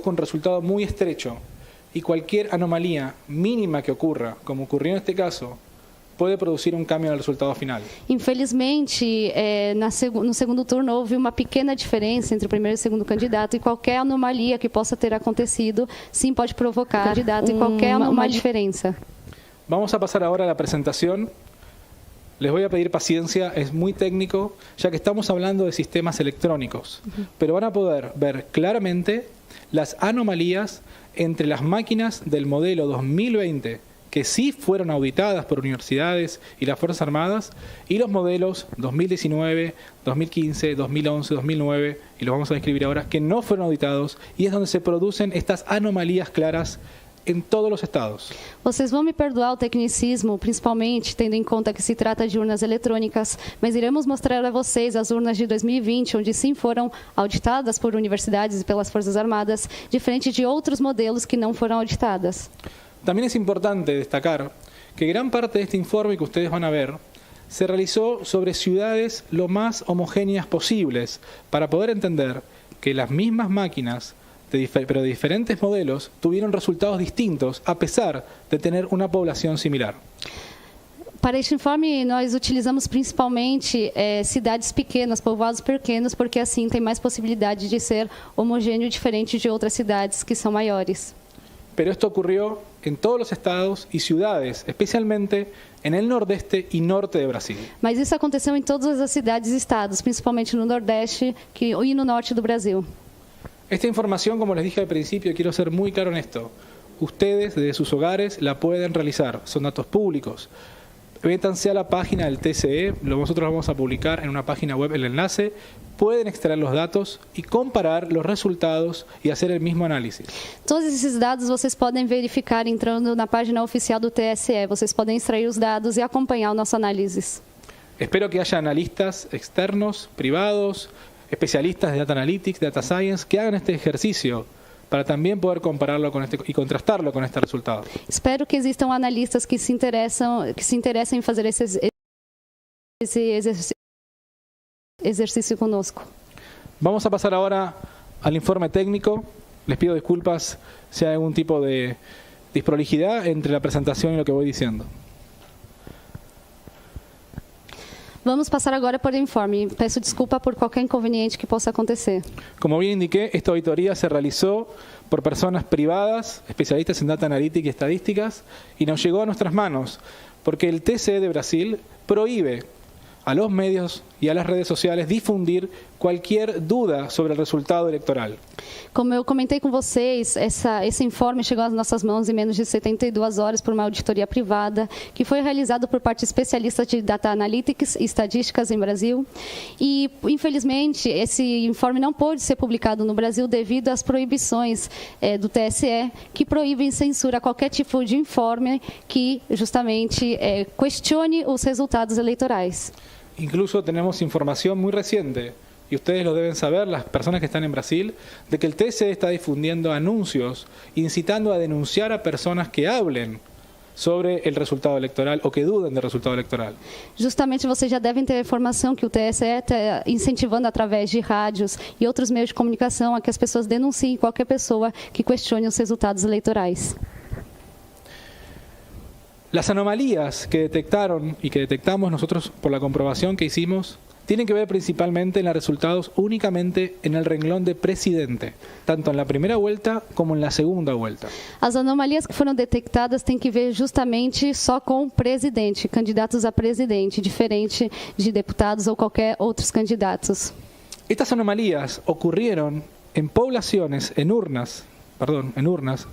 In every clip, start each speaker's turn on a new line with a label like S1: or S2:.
S1: con resultado muy estrecho y cualquier anomalía mínima que ocurra, como ocurrió en este caso, puede producir um cambio no resultado final.
S2: Infelizmente, no segundo turno houve uma pequena diferença entre o primeiro e o segundo candidato e qualquer anomalia que possa ter acontecido, sim, pode provocar uma diferença.
S1: Vamos a pasar ahora a la presentación. Les voy a pedir paciencia, es muy técnico, ya que estamos hablando de sistemas electrónicos, pero van a poder ver claramente las anomalías entre las máquinas del modelo 2020, que sí fueron auditadas por universidades y las Fuerzas Armadas, y los modelos 2019, 2015, 2011, 2009, y los vamos a describir ahora, que no fueron auditados, y es donde se producen estas anomalías claras em todos os estados.
S2: Vocês vão me perdoar o tecnicismo, principalmente tendo em conta que se trata de urnas eletrônicas, mas iremos mostrar a vocês as urnas de 2020, onde sim foram auditadas por universidades e pelas Forças Armadas, diferente de outros modelos que não foram auditadas.
S1: También es importante destacar que gran parte de este informe que ustedes van a ver se realizó sobre ciudades lo más homogéneas posibles para poder entender que las mismas máquinas pero de diferentes modelos, tuvieron resultados distintos, a pesar de tener una población similar.
S2: Para este informe, nós utilizamos principalmente cidades pequenas, povoados pequenos, porque assim tem mais possibilidade de ser homogêneo, diferente de outras cidades que são maiores.
S1: Pero esto ocurrió en todos los estados y ciudades, especialmente en el nordeste y norte de Brasil.
S2: Mas isso aconteceu em todas as cidades e estados, principalmente no nordeste e no norte do Brasil.
S1: Esta información, como les dije al principio, quiero ser muy claro en esto. Ustedes, desde sus hogares, la pueden realizar. Son datos públicos. Métanse a la página del TCE. Nosotros vamos a publicar en una página web el enlace. Pueden extraer los datos y comparar los resultados y hacer el mismo análisis.
S2: Todos esses dados vocês podem verificar entrando na página oficial do TSE. Vocês podem extrair os dados e acompanhar o nosso análisis.
S1: Espero que haya analistas externos, privados, especialistas de Data Analytics, Data Science, que hagan este ejercicio para también poder compararlo con y contrastarlo con este resultado.
S2: Espero que existam analistas que se interessem em fazer esse exercício conosco.
S1: Vamos a pasar ahora al informe técnico. Les pido disculpas si hay algún tipo de disprolijidad entre la presentación y lo que voy diciendo.
S2: Vamos passar agora por informe. Peço desculpa por qualquer inconveniente que possa acontecer.
S1: Como bien indiqué, esta auditoría se realizó por personas privadas, especialistas en data analítica y estadísticas, y nos llegó a nuestras manos, porque el TCE de Brasil prohíbe a los medios y a las redes sociales difundir qualquer dúvida sobre o resultado eleitoral.
S2: Como eu comentei com vocês, esse informe chegou às nossas mãos em menos de 72 horas por uma auditoria privada, que foi realizado por parte de especialistas de Data Analytics e Estatísticas em Brasil. E, infelizmente, esse informe não pôde ser publicado no Brasil devido às proibições do TSE, que proíbem e censura qualquer tipo de informe que, justamente, questione os resultados eleitorais.
S1: Incluso tenemos información muy reciente, y ustedes lo deben saber, las personas que están en Brasil, de que el TSE está difundiendo anuncios incitando a denunciar a personas que hablen sobre el resultado electoral o que duden del resultado electoral.
S2: Justamente vocês já devem ter a informação que o TSE está incentivando através de rádios e outros meios de comunicação a que as pessoas denunciem qualquer pessoa que questione os resultados eleitorais.
S1: Las anomalías que detectaron y que detectamos nosotros por la comprobación que hicimos tienen que ver principalmente en los resultados únicamente en el renglón de presidente, tanto en la primera vuelta como en la segunda vuelta.
S2: As anomalias que foram detectadas têm que ver justamente só com o presidente, candidatos a presidente, diferente de deputados ou qualquer outros candidatos.
S1: Estas anomalías ocurrieron en poblaciones, en urnas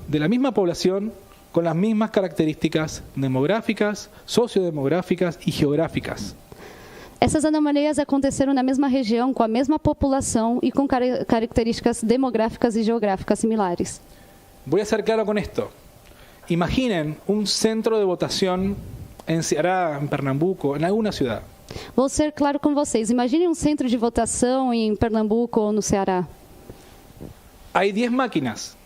S1: de la misma población con las mismas características demográficas, sociodemográficas y geográficas.
S2: Essas anomalias aconteceram na mesma região, com a mesma população e com características demográficas e geográficas similares.
S1: Voy a ser claro con esto. Imaginen un centro de votación en Ceará, en Pernambuco, en alguna ciudad.
S2: Vou ser claro com vocês. Imaginem um centro de votação em Pernambuco ou no Ceará.
S1: Hay 10 máquinas.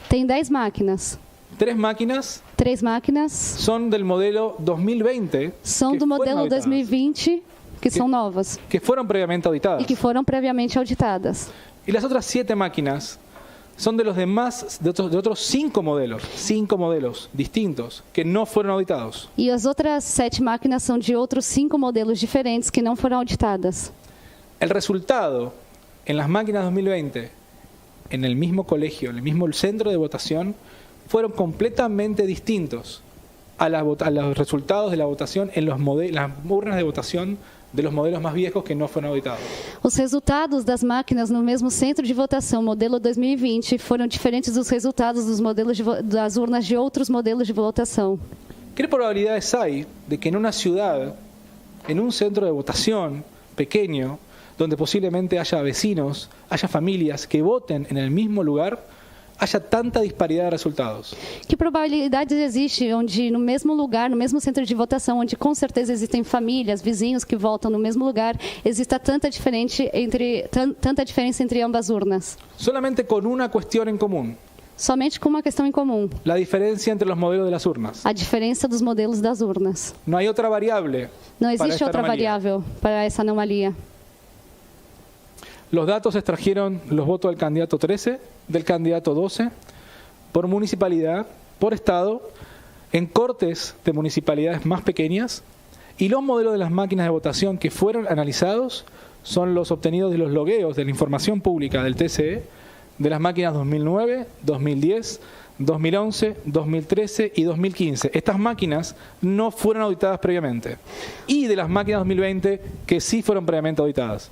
S2: Tem 10 máquinas.
S1: Três máquinas são del modelo 2020.
S2: São do modelo 2020, que são novas.
S1: Que foram previamente auditadas.
S2: E que foram previamente auditadas.
S1: E as outras 7 máquinas son de los demás, de otros 5 modelos distintos que no fueron auditados.
S2: E as outras 7 máquinas são de outros 5 modelos diferentes que não foram auditadas.
S1: El resultado en las máquinas 2020, en el mismo colegio, en el mismo centro de votación, fueron completamente distintos a los resultados de la votación en las urnas de votación de los modelos más viejos que no fueron auditados.
S2: Os resultados das máquinas no mesmo centro de votação, modelo 2020, foram diferentes dos resultados dos modelos das urnas de outros modelos de votação.
S1: ¿Qué probabilidades hay de que en una ciudad, en un centro de votación pequeño, donde posiblemente haya vecinos, haya familias que voten en el mismo lugar, haya tanta disparidad de resultados?
S2: Que probabilidades existe onde no mesmo lugar, no mesmo centro de votação, onde com certeza existem famílias, vizinhos que votam no mesmo lugar, exista tanta diferença entre ambas urnas?
S1: Solamente con una cuestión en común.
S2: Somente com uma questão em comum.
S1: La diferencia entre los modelos de las urnas.
S2: A diferença dos modelos das urnas.
S1: No hay otra variable.
S2: Não existe outra variável para essa anomalia.
S1: Los datos extrajeron los votos del candidato 13, del candidato 12, por municipalidad, por estado, en cortes de municipalidades más pequeñas, y los modelos de las máquinas de votación que fueron analizados son los obtenidos de los logueos de la información pública del TCE, de las máquinas 2009, 2010, 2011, 2013 y 2015. Estas máquinas no fueron auditadas previamente. Y de las máquinas 2020 que sí fueron previamente auditadas.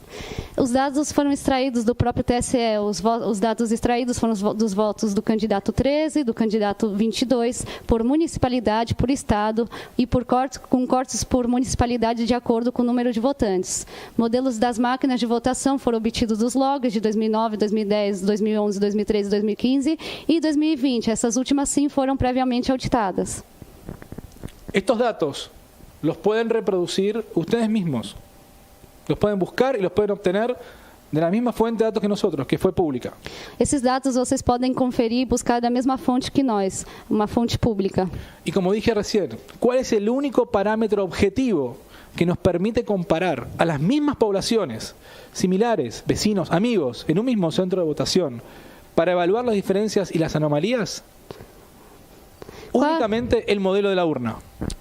S2: Os dados foram extraídos do próprio TSE. Os dados extraídos foram dos votos do candidato 13, do candidato 22, por municipalidade, por estado e com cortes por municipalidade de acordo com o número de votantes. Modelos das máquinas de votação foram obtidos dos logs de 2009, 2010, 2011, 2013, 2015 e 2020. Essas últimas sim foram previamente auditadas.
S1: Estos datos los pueden reproducir ustedes mismos. Los pueden buscar y los pueden obtener de la misma fuente de datos que nosotros, que fue pública.
S2: Esses dados vocês podem conferir e buscar da mesma fonte que nós, uma fonte pública.
S1: Y como dije recién, ¿cuál es el único parámetro objetivo que nos permite comparar a las mismas poblaciones, similares, vecinos, amigos, en un mismo centro de votación, para evaluar las diferencias y las anomalías? Únicamente el modelo de la urna.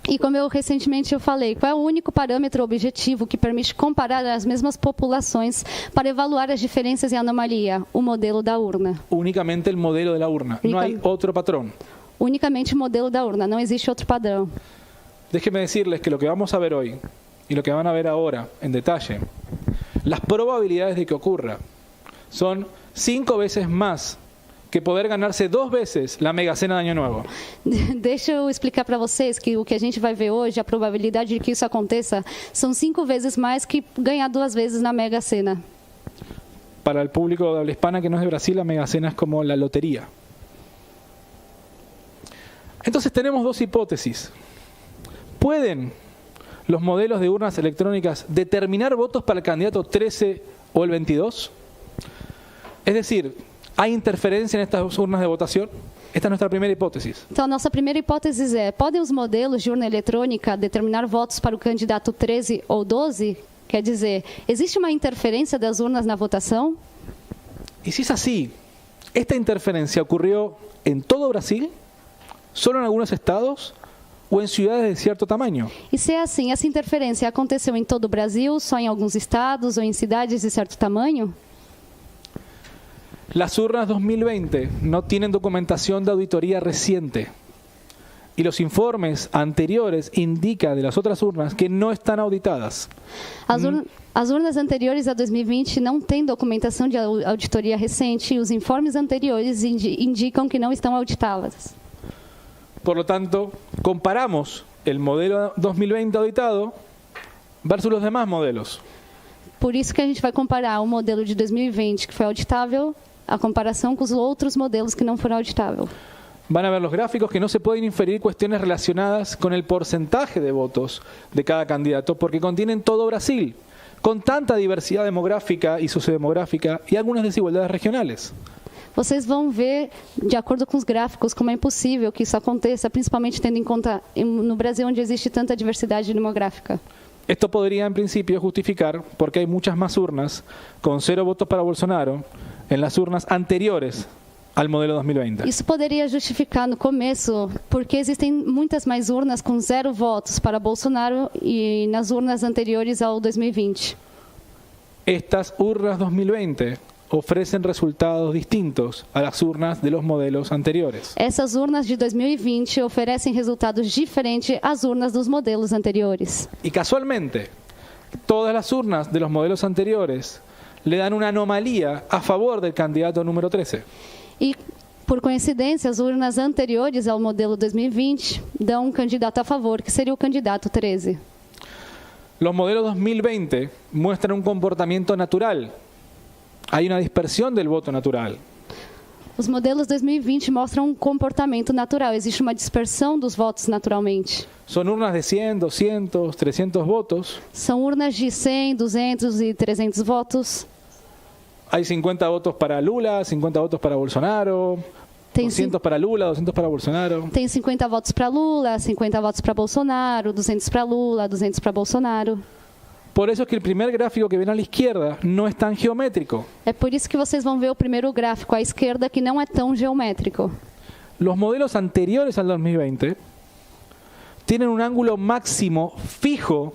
S2: E como eu recentemente falei, qual é o único parâmetro objetivo que permite comparar as mesmas populações para evaluar as diferenças e anomalia? O modelo da urna.
S1: Únicamente el modelo de la urna. No hay otro patrón.
S2: Unicamente o modelo da urna, não existe outro padrão.
S1: Déjenme decirles que lo que vamos a ver hoy y lo que van a ver ahora en detalle, las probabilidades de que ocurra son 5 veces más que poder ganarse 2 veces la mega cena de Año Nuevo.
S2: Deixa eu explicar para vocês que o que a gente vai ver hoje, a probabilidade de que isso aconteça, são 5 vezes mais que ganhar 2 vezes na mega cena.
S1: Para el público de habla hispana que no es de Brasil, la mega cena es como la lotería. Entonces tenemos 2 hipótesis. ¿Pueden los modelos de urnas electrónicas determinar votos para el candidato 13 o el 22? Es decir, ¿hay interferencia en estas urnas de votación? Esta es nuestra primera hipótesis.
S2: Então, a nossa primeira hipótese é: podem os modelos de urna eletrônica determinar votos para o candidato 13 ou 12? Quer dizer, existe uma interferência das urnas na votação?
S1: Y si es así, ¿esta interferencia ocurrió en todo Brasil, solo en algunos estados o en ciudades de cierto tamaño?
S2: E se é assim, essa interferência aconteceu em todo o Brasil, só em alguns estados ou em cidades de certo tamanho?
S1: Las urnas 2020 no tienen documentación de auditoría reciente y los informes anteriores indican de las otras urnas que no están auditadas.
S2: As urnas anteriores a 2020 não têm documentação de auditoria recente e os informes anteriores indicam que não estão auditadas.
S1: Por lo tanto, comparamos el modelo 2020 auditado versus los demás modelos.
S2: Por isso que a gente vai comparar o modelo de 2020, que foi auditável, a comparação com os outros modelos que não foram auditáveis.
S1: Van a ver los gráficos que no se pueden inferir cuestiones relacionadas con el porcentaje de votos de cada candidato porque contienen todo Brasil, con tanta diversidad demográfica y sociodemográfica y algunas desigualdades regionales.
S2: Vocês vão ver, de acordo com os gráficos, como é impossível que isso aconteça, principalmente tendo em conta no Brasil, onde existe tanta diversidade demográfica.
S1: Esto podría, en principio, justificar porque hay muchas más urnas con 0 votos para Bolsonaro en las urnas anteriores al modelo 2020.
S2: Isso poderia justificar no começo, porque existem muitas mais urnas com 0 votos para Bolsonaro e nas urnas anteriores ao 2020.
S1: Estas urnas 2020 ofrecen resultados distintos a las urnas de los modelos anteriores.
S2: Essas urnas de 2020 oferecem resultados diferentes às urnas dos modelos anteriores.
S1: Y casualmente, todas las urnas de los modelos anteriores le dan una anomalía a favor del candidato número 13.
S2: E, por coincidência, as urnas anteriores ao modelo 2020 dão um candidato a favor, que seria o candidato 13.
S1: Los modelos 2020 muestran un comportamiento natural. Hay una dispersión del voto natural.
S2: Os modelos 2020 mostram um comportamento natural, existe uma dispersão dos votos naturalmente.
S1: Son urnas de 100, 200, 300 votos.
S2: São urnas de 100, 200 e 300 votos.
S1: Hay 50 votos para Lula, 50 votos para Bolsonaro,
S2: Tem
S1: 200 para Lula, 200 para Bolsonaro.
S2: Tem 50 votos para Lula, 50 votos para Bolsonaro, 200 para Lula, 200 para Bolsonaro.
S1: Por eso es que el primer gráfico que ven a la izquierda no es tan geométrico.
S2: É por isso que vocês vão ver o primeiro gráfico à esquerda, que não é tão geométrico.
S1: Los modelos anteriores al 2020 tienen un ángulo máximo fijo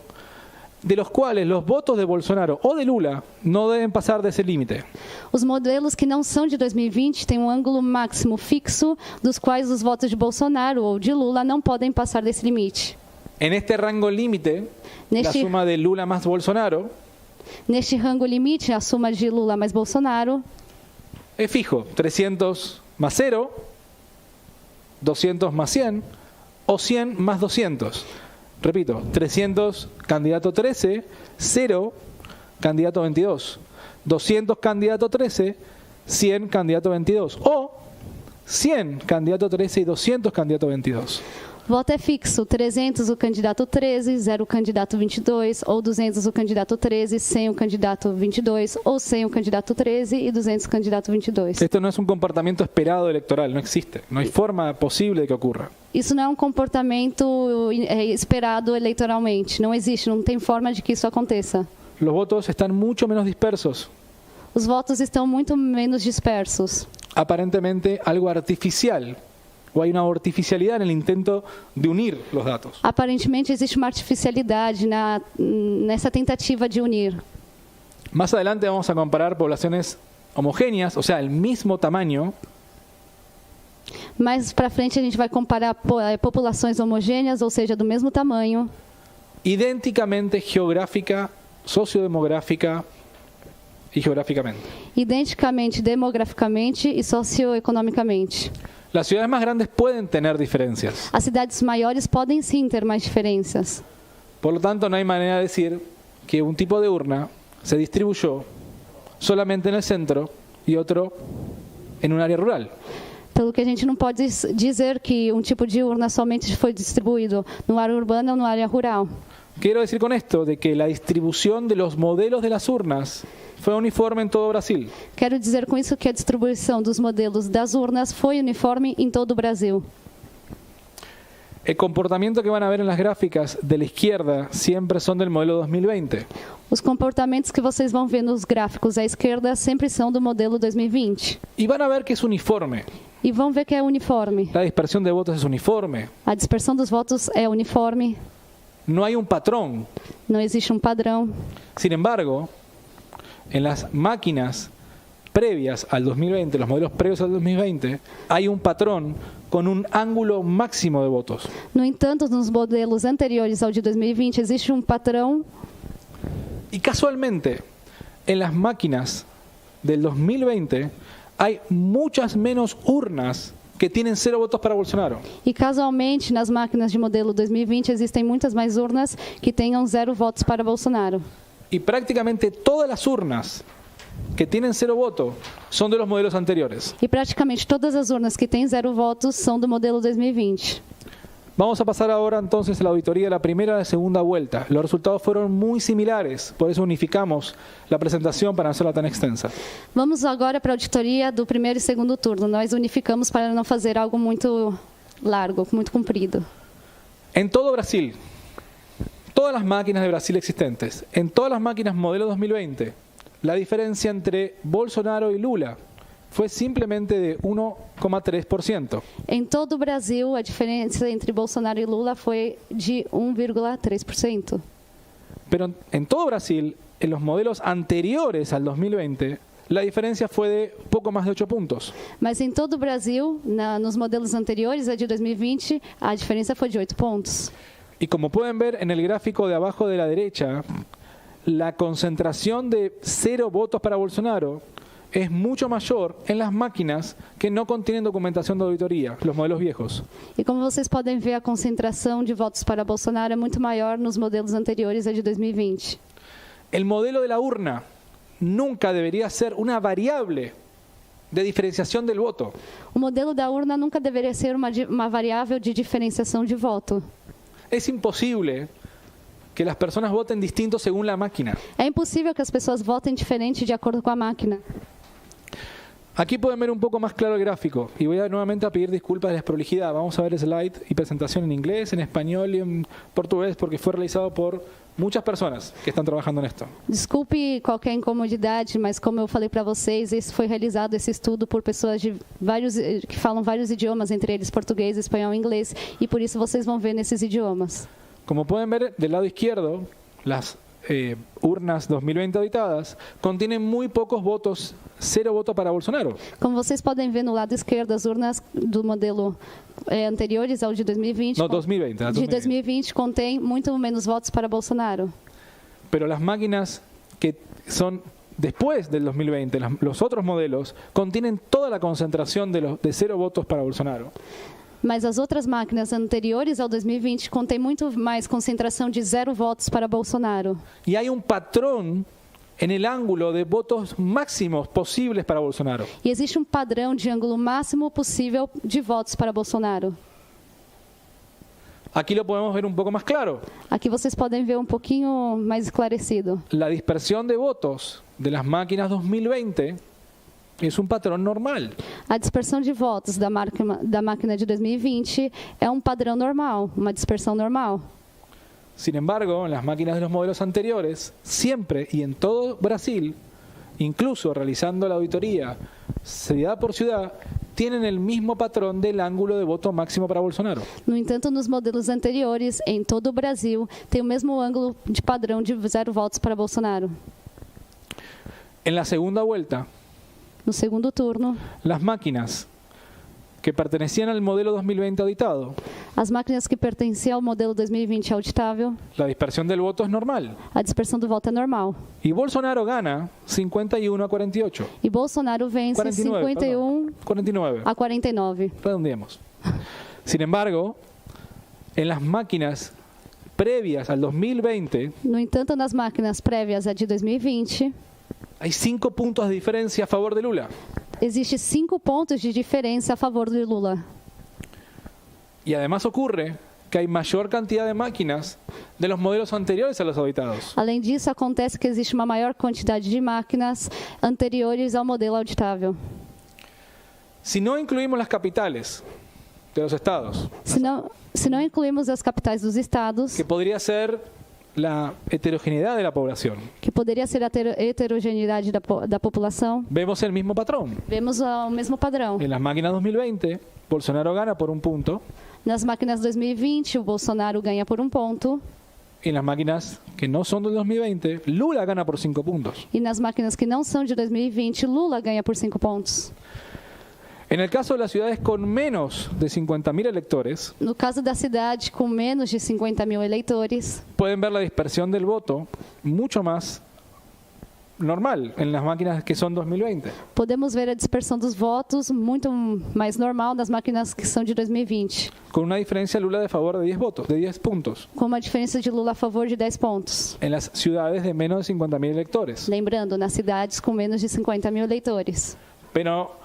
S1: de los cuales los votos de Bolsonaro o de Lula no deben pasar de ese límite.
S2: Os modelos que não são de 2020 têm um ângulo máximo fixo, dos quais os votos de Bolsonaro ou de Lula não podem passar desse limite.
S1: En este rango límite, la
S2: Neste-
S1: suma de Lula más Bolsonaro
S2: Neste rango limite, a soma de Lula mais Bolsonaro
S1: es fijo, 300 más 0, 200 más 100 o 100 más 200. Repito, 300 candidato 13, 0 candidato 22, 200 candidato 13, 100 candidato 22 o 100 candidato 13 y 200 candidato 22.
S2: voto é fixo, 300 o candidato 13, 0 o candidato 22, ou 200 o candidato 13, 100 o candidato 22, ou 100 o candidato 13 e 200 o candidato 22.
S1: Esto no es un comportamiento esperado electoral, no existe, no hay forma posible de que ocurra.
S2: Isso não é um comportamento esperado eleitoralmente, não existe, não tem forma de que isso aconteça.
S1: Los votos están mucho menos dispersos,
S2: Os votos estão muito menos dispersos.
S1: aparentemente algo artificial, o hay una artificialidad en el intento de unir los datos.
S2: Aparentemente existe uma artificialidade nessa tentativa de unir.
S1: Más adelante vamos a comparar poblaciones homogéneas, o sea, el mismo tamaño,
S2: Mais para frente a gente vai comparar populações homogêneas, ou seja, do mesmo tamanho,
S1: idénticamente geográfica, sociodemográfica y geográficamente.
S2: identicamente demograficamente e socioeconomicamente.
S1: Las ciudades más grandes pueden tener diferencias.
S2: As cidades maiores podem sim ter mais diferenças.
S1: Por lo tanto, no hay manera de decir que un tipo de urna se distribuyó solamente en el centro y otro en un área rural.
S2: Pelo que a gente não pode dizer que um tipo de urna somente foi distribuído no área urbana ou no área rural.
S1: Quiero decir con esto de que la distribución de los modelos de las urnas fue uniforme en todo Brasil.
S2: Quero dizer com isso que a distribuição dos modelos das urnas foi uniforme em todo o Brasil.
S1: El comportamiento que van a ver en las gráficas de la izquierda siempre son del modelo 2020.
S2: Os comportamentos que vocês vão ver nos gráficos à esquerda sempre são do modelo 2020.
S1: Y van a ver que es uniforme.
S2: E vão ver que é uniforme.
S1: La dispersión de votos es uniforme.
S2: A dispersão dos votos é uniforme,
S1: No hay un patrón.
S2: não existe um padrão.
S1: Sin embargo, en las máquinas previas al 2020, los modelos previos al 2020, hay un patrón con un ángulo máximo de votos.
S2: No entanto, nos modelos anteriores ao de 2020, existe um padrão
S1: Y casualmente, en las máquinas del 2020 hay muchas menos urnas que tienen 0 votos para Bolsonaro.
S2: e, casualmente, nas máquinas de modelo 2020, existem muitas mais urnas que tenham 0 votos para Bolsonaro.
S1: Y prácticamente todas las urnas que tienen 0 voto son de los modelos anteriores.
S2: E praticamente todas as urnas que têm 0 votos são do modelo 2020.
S1: Vamos a pasar ahora entonces a la auditoría de la primera y la segunda vuelta. Los resultados fueron muy similares, por eso unificamos la presentación para no hacerla tan extensa.
S2: Vamos agora para a auditoria do primeiro e segundo turno. Nós unificamos para não fazer algo muito largo, muito comprido.
S1: En todo Brasil, todas las máquinas de Brasil existentes, en todas las máquinas modelo 2020, la diferencia entre Bolsonaro y Lula fue simplemente de 1,3%.
S2: Em todo o Brasil, a diferença entre Bolsonaro e Lula foi de 1,3%.
S1: Pero en todo Brasil, en los modelos anteriores al 2020, la diferencia fue de poco más de 8 puntos.
S2: Mas em todo o Brasil, nos modelos anteriores, a de 2020, a diferença foi de 8 pontos.
S1: Y como pueden ver en el gráfico de abajo de la derecha, la concentración de 0 votos para Bolsonaro es mucho mayor en las máquinas que no contienen documentación de auditoría, los modelos viejos.
S2: E como vocês podem ver, a concentração de votos para Bolsonaro é muito maior nos modelos anteriores a de 2020.
S1: El modelo de la urna nunca debería ser una variable de diferenciación del voto.
S2: O modelo da urna nunca deveria ser uma variável de diferenciação de voto.
S1: Es imposible que las personas voten distinto según la máquina.
S2: É impossível que as pessoas votem diferente de acordo com a máquina.
S1: Aquí pueden ver un poco más claro el gráfico y voy nuevamente a pedir disculpas de la desprolijidad. Vamos a ver slide y presentación en inglés, en español y en portugués porque fue realizado por muchas personas que están trabajando en esto.
S2: Desculpe qualquer incomodidade, mas como eu falei para vocês, esse estudo por pessoas que falam vários idiomas, entre eles português, espanhol e inglês, e por isso vocês vão ver nesses idiomas.
S1: Como pueden ver del lado izquierdo, las urnas 2020 auditadas contienen muy pocos votos, 0 voto para Bolsonaro.
S2: Como vocês podem ver no lado esquerdo, as urnas do modelo anteriores ao de 2020,
S1: No, 2020.
S2: de 2020 contém muito menos votos para Bolsonaro.
S1: Pero las máquinas que son después del 2020, los otros modelos, contienen toda la concentración de 0 votos para Bolsonaro.
S2: Mas as outras máquinas anteriores ao 2020 contêm muito mais concentração de 0 votos para Bolsonaro.
S1: Y hay un patrón en el ángulo de votos máximos posibles para Bolsonaro.
S2: E existe um padrão de ângulo máximo possível de votos para Bolsonaro.
S1: Aquí lo podemos ver un poco más claro.
S2: Aqui vocês podem ver um pouquinho mais esclarecido.
S1: La dispersión de votos de las máquinas 2020 es un patrón normal.
S2: A dispersão de votos da máquina de 2020 é um padrão normal, uma dispersão normal.
S1: Sin embargo, en las máquinas de los modelos anteriores, siempre y en todo Brasil, incluso realizando la auditoría ciudad por ciudad, tienen el mismo patrón del ángulo de voto máximo para Bolsonaro.
S2: No entanto, nos modelos anteriores, em todo o Brasil, tem o mesmo ângulo de padrão de 0 votos para Bolsonaro.
S1: En la segunda vuelta,
S2: No segundo turno,
S1: las máquinas que pertenecían al modelo 2020 auditado,
S2: as máquinas que pertenciam ao modelo 2020 auditável,
S1: la dispersión del voto es normal.
S2: a dispersão do voto é normal.
S1: Y Bolsonaro gana 51 a 48.
S2: E Bolsonaro vence
S1: 49,
S2: 51
S1: 49.
S2: a 49.
S1: Redondeemos. Sin embargo, en las máquinas previas al 2020,
S2: No entanto, nas máquinas prévias a de 2020,
S1: hay 5 puntos de diferencia a favor de Lula.
S2: existe 5 pontos de diferença a favor de Lula.
S1: Y además ocurre que hay mayor cantidad de máquinas de los modelos anteriores a los auditados.
S2: Além disso, acontece que existe uma maior quantidade de máquinas anteriores ao modelo auditável.
S1: Si no incluimos las capitales de los estados,
S2: Se não incluirmos as capitais dos estados,
S1: que podría ser la heterogeneidad de la población,
S2: que poderia ser a heterogeneidade da população,
S1: vemos el mismo patrón.
S2: vemos o mesmo padrão.
S1: En las máquinas 2020, Bolsonaro gana por 1 punto.
S2: Nas máquinas 2020, o Bolsonaro ganha por 1 ponto.
S1: En las máquinas que no son del 2020, Lula gana por 5 puntos.
S2: E nas máquinas que não são de 2020, Lula ganha por 5 pontos.
S1: En el caso de las ciudades con menos de 50.000 electores,
S2: No caso da cidade com menos de 50.000 eleitores,
S1: pueden ver la dispersión del voto mucho más normal en las máquinas que son 2020.
S2: podemos ver a dispersão dos votos muito mais normal nas máquinas que são de 2020,
S1: Con una diferencia Lula de favor de 10 votos, de 10 puntos,
S2: com uma diferença de Lula a favor de 10 pontos.
S1: en las ciudades de menos de 50.000 electores.
S2: Lembrando, nas cidades com menos de 50.000 eleitores.
S1: Pero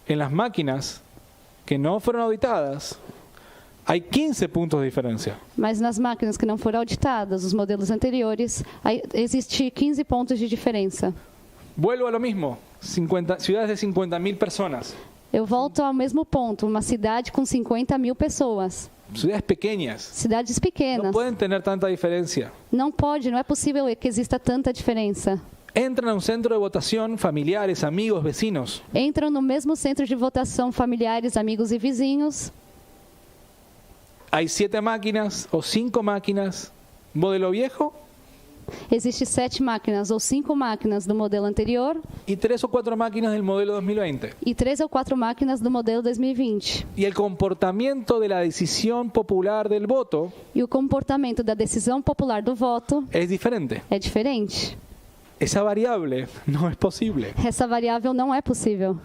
S1: en las máquinas que no fueron auditadas, hay 15 puntos de diferencia.
S2: Mas nas máquinas que não foram auditadas, os modelos anteriores, existe 15 pontos de diferença.
S1: Vuelvo a lo mismo, ciudades de 50.000 personas,
S2: Eu volto ao mesmo ponto, uma cidade com 50.000 pessoas.
S1: ciudades pequeñas,
S2: Cidades
S1: no
S2: pequenas.
S1: pueden tener tanta diferencia.
S2: Não é possível que exista tanta diferença.
S1: entran a un centro de votación familiares, amigos, vecinos.
S2: Entram no mesmo centro de votação familiares, amigos e vizinhos.
S1: Hay 7 máquinas o 5 máquinas, modelo viejo,
S2: Existem 7 máquinas ou 5 máquinas do modelo anterior
S1: y 3 o 4 máquinas del modelo 2020.
S2: e 3 ou 4 máquinas do modelo 2020.
S1: Y el comportamiento de la decisión popular del voto
S2: E o comportamento da decisão popular do voto
S1: es diferente.
S2: é diferente.
S1: Esa variable no es posible.
S2: Essa variável não é possível.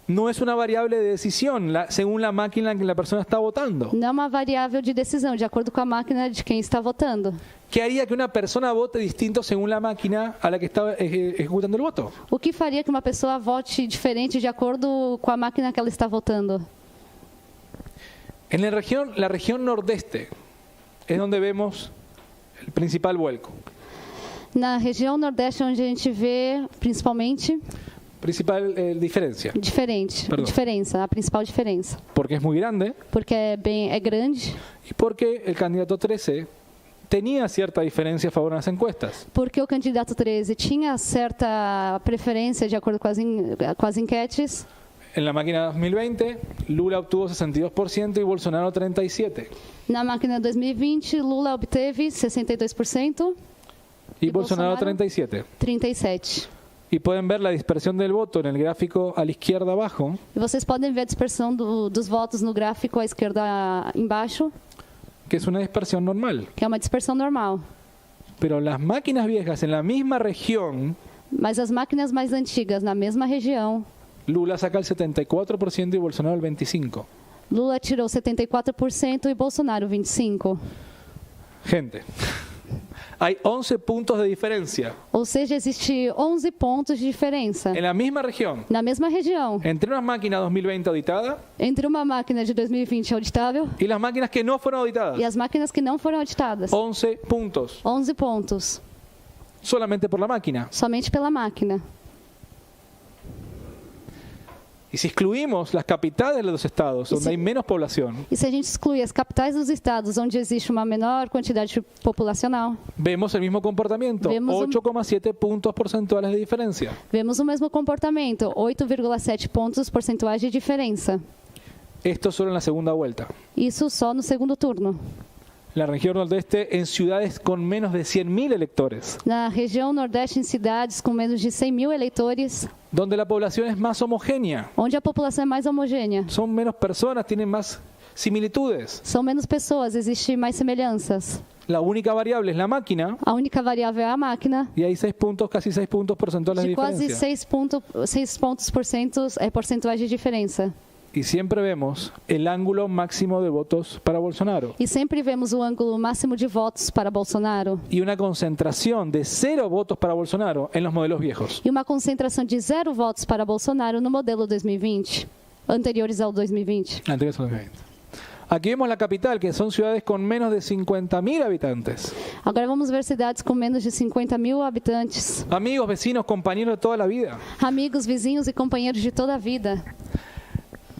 S1: No es una variable de decisión según la máquina en que la persona está votando.
S2: Não é uma variável de decisão, de acordo com a máquina de quem está votando.
S1: ¿Qué haría que una persona vote distinto según la máquina a la que está ejecutando el voto?
S2: O que faria que uma pessoa vote diferente de acordo com a máquina que ela está votando?
S1: En la región nordeste es donde vemos el principal vuelco.
S2: Na região nordeste, onde a gente vê, principalmente,
S1: Principal diferencia. Perdão.
S2: diferença, a principal diferença.
S1: Porque es muy grande
S2: Porque é grande,
S1: y porque el candidato 13 tenía cierta diferencia a favor de las encuestas.
S2: porque o candidato 13 tinha certa preferência de acordo com as enquetes.
S1: En la máquina 2020, Lula obtuvo 62% y Bolsonaro 37%.
S2: Na máquina 2020, Lula obteve 62%
S1: Y
S2: ¿Y
S1: Bolsonaro
S2: Bolsonaro?
S1: 37%.
S2: 37%.
S1: Y pueden ver la dispersión del voto en el gráfico a la izquierda abajo,
S2: E vocês podem ver a dispersão dos votos no gráfico à esquerda embaixo,
S1: que es una dispersión normal.
S2: que é uma dispersão normal.
S1: Pero las máquinas viejas en la misma región,
S2: Mas as máquinas mais antigas, na mesma região,
S1: Lula saca el 74% y Bolsonaro el 25%.
S2: Lula tirou 74% e Bolsonaro 25%.
S1: Gente, hay 11 puntos de diferencia
S2: Ou seja, existe 11 pontos de diferença
S1: en la misma región
S2: na mesma região
S1: entre una máquina 2020 auditada
S2: entre uma máquina de 2020 auditável
S1: y las máquinas que no fueron auditadas.
S2: e as máquinas que não foram auditadas.
S1: 11 puntos,
S2: 11 pontos,
S1: solamente por la máquina.
S2: somente pela máquina.
S1: Y si excluimos las capitales de los estados, donde hay menos población,
S2: E se a gente exclui as capitais dos estados, onde existe uma menor quantidade populacional,
S1: vemos el mismo comportamiento,
S2: Vemos
S1: 8,7 puntos porcentuales de diferencia.
S2: vemos o mesmo comportamento, 8,7 pontos percentuais de diferença.
S1: Esto solo en la segunda vuelta.
S2: Isso só no segundo turno.
S1: La región nordeste en ciudades con menos de 100.000 electores,
S2: Na região nordeste, em cidades com menos de 100 mil eleitores,
S1: donde la población es más homogénea,
S2: onde a população é mais homogênea.
S1: son menos personas, tienen más similitudes.
S2: São menos pessoas, existem mais semelhanças.
S1: La única variable es la máquina
S2: A única variável é a máquina,
S1: y hay 6 puntos, casi 6 puntos porcentuales de
S2: de quase
S1: diferencia.
S2: 6 pontos percentuais de diferença.
S1: Y siempre vemos el ángulo máximo de votos para Bolsonaro
S2: E sempre vemos o ângulo máximo de votos para Bolsonaro
S1: y una concentración de 0 votos para Bolsonaro en los modelos viejos.
S2: e uma concentração de 0 votos para Bolsonaro no modelo 2020, anteriores ao 2020.
S1: Anteriores al 2020. Aquí vemos la capital, que son ciudades con menos de 50.000 habitantes.
S2: Agora vamos ver cidades com menos de 50 mil habitantes.
S1: Amigos, vecinos, compañeros de toda la vida.
S2: Amigos, vizinhos e companheiros de toda a vida.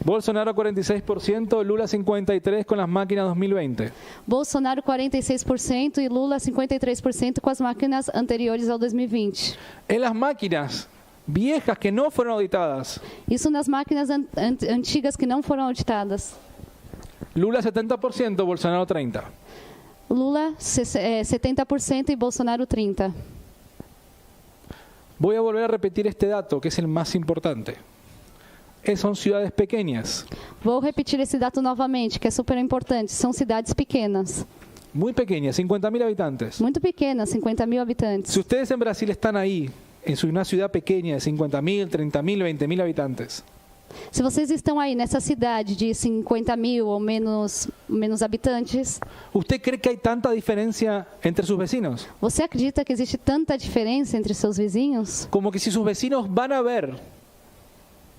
S1: Bolsonaro 46%, Lula 53% con las máquinas 2020.
S2: Bolsonaro 46% e Lula 53% com as máquinas anteriores ao 2020.
S1: En las máquinas viejas que no fueron auditadas,
S2: Isso nas máquinas antigas que não foram auditadas.
S1: Lula 70%, Bolsonaro 30%.
S2: Lula 70% e Bolsonaro 30%.
S1: Voy a volver a repetir este dato, que es el más importante. Son ciudades pequeñas,
S2: Vou repetir esse dado novamente, que é super importante. São cidades pequenas,
S1: muy pequeñas, 50.000 habitantes.
S2: muito pequenas, 50 mil habitantes.
S1: Si ustedes en Brasil están ahí, en una ciudad pequeña de 50.000, 30.000, 20.000 habitantes,
S2: Se vocês estão aí nessa cidade de 50 mil ou menos habitantes,
S1: ¿usted cree que hay tanta diferencia entre sus vecinos?
S2: você acredita que existe tanta diferença entre seus vizinhos?
S1: Como que si sus vecinos van a ver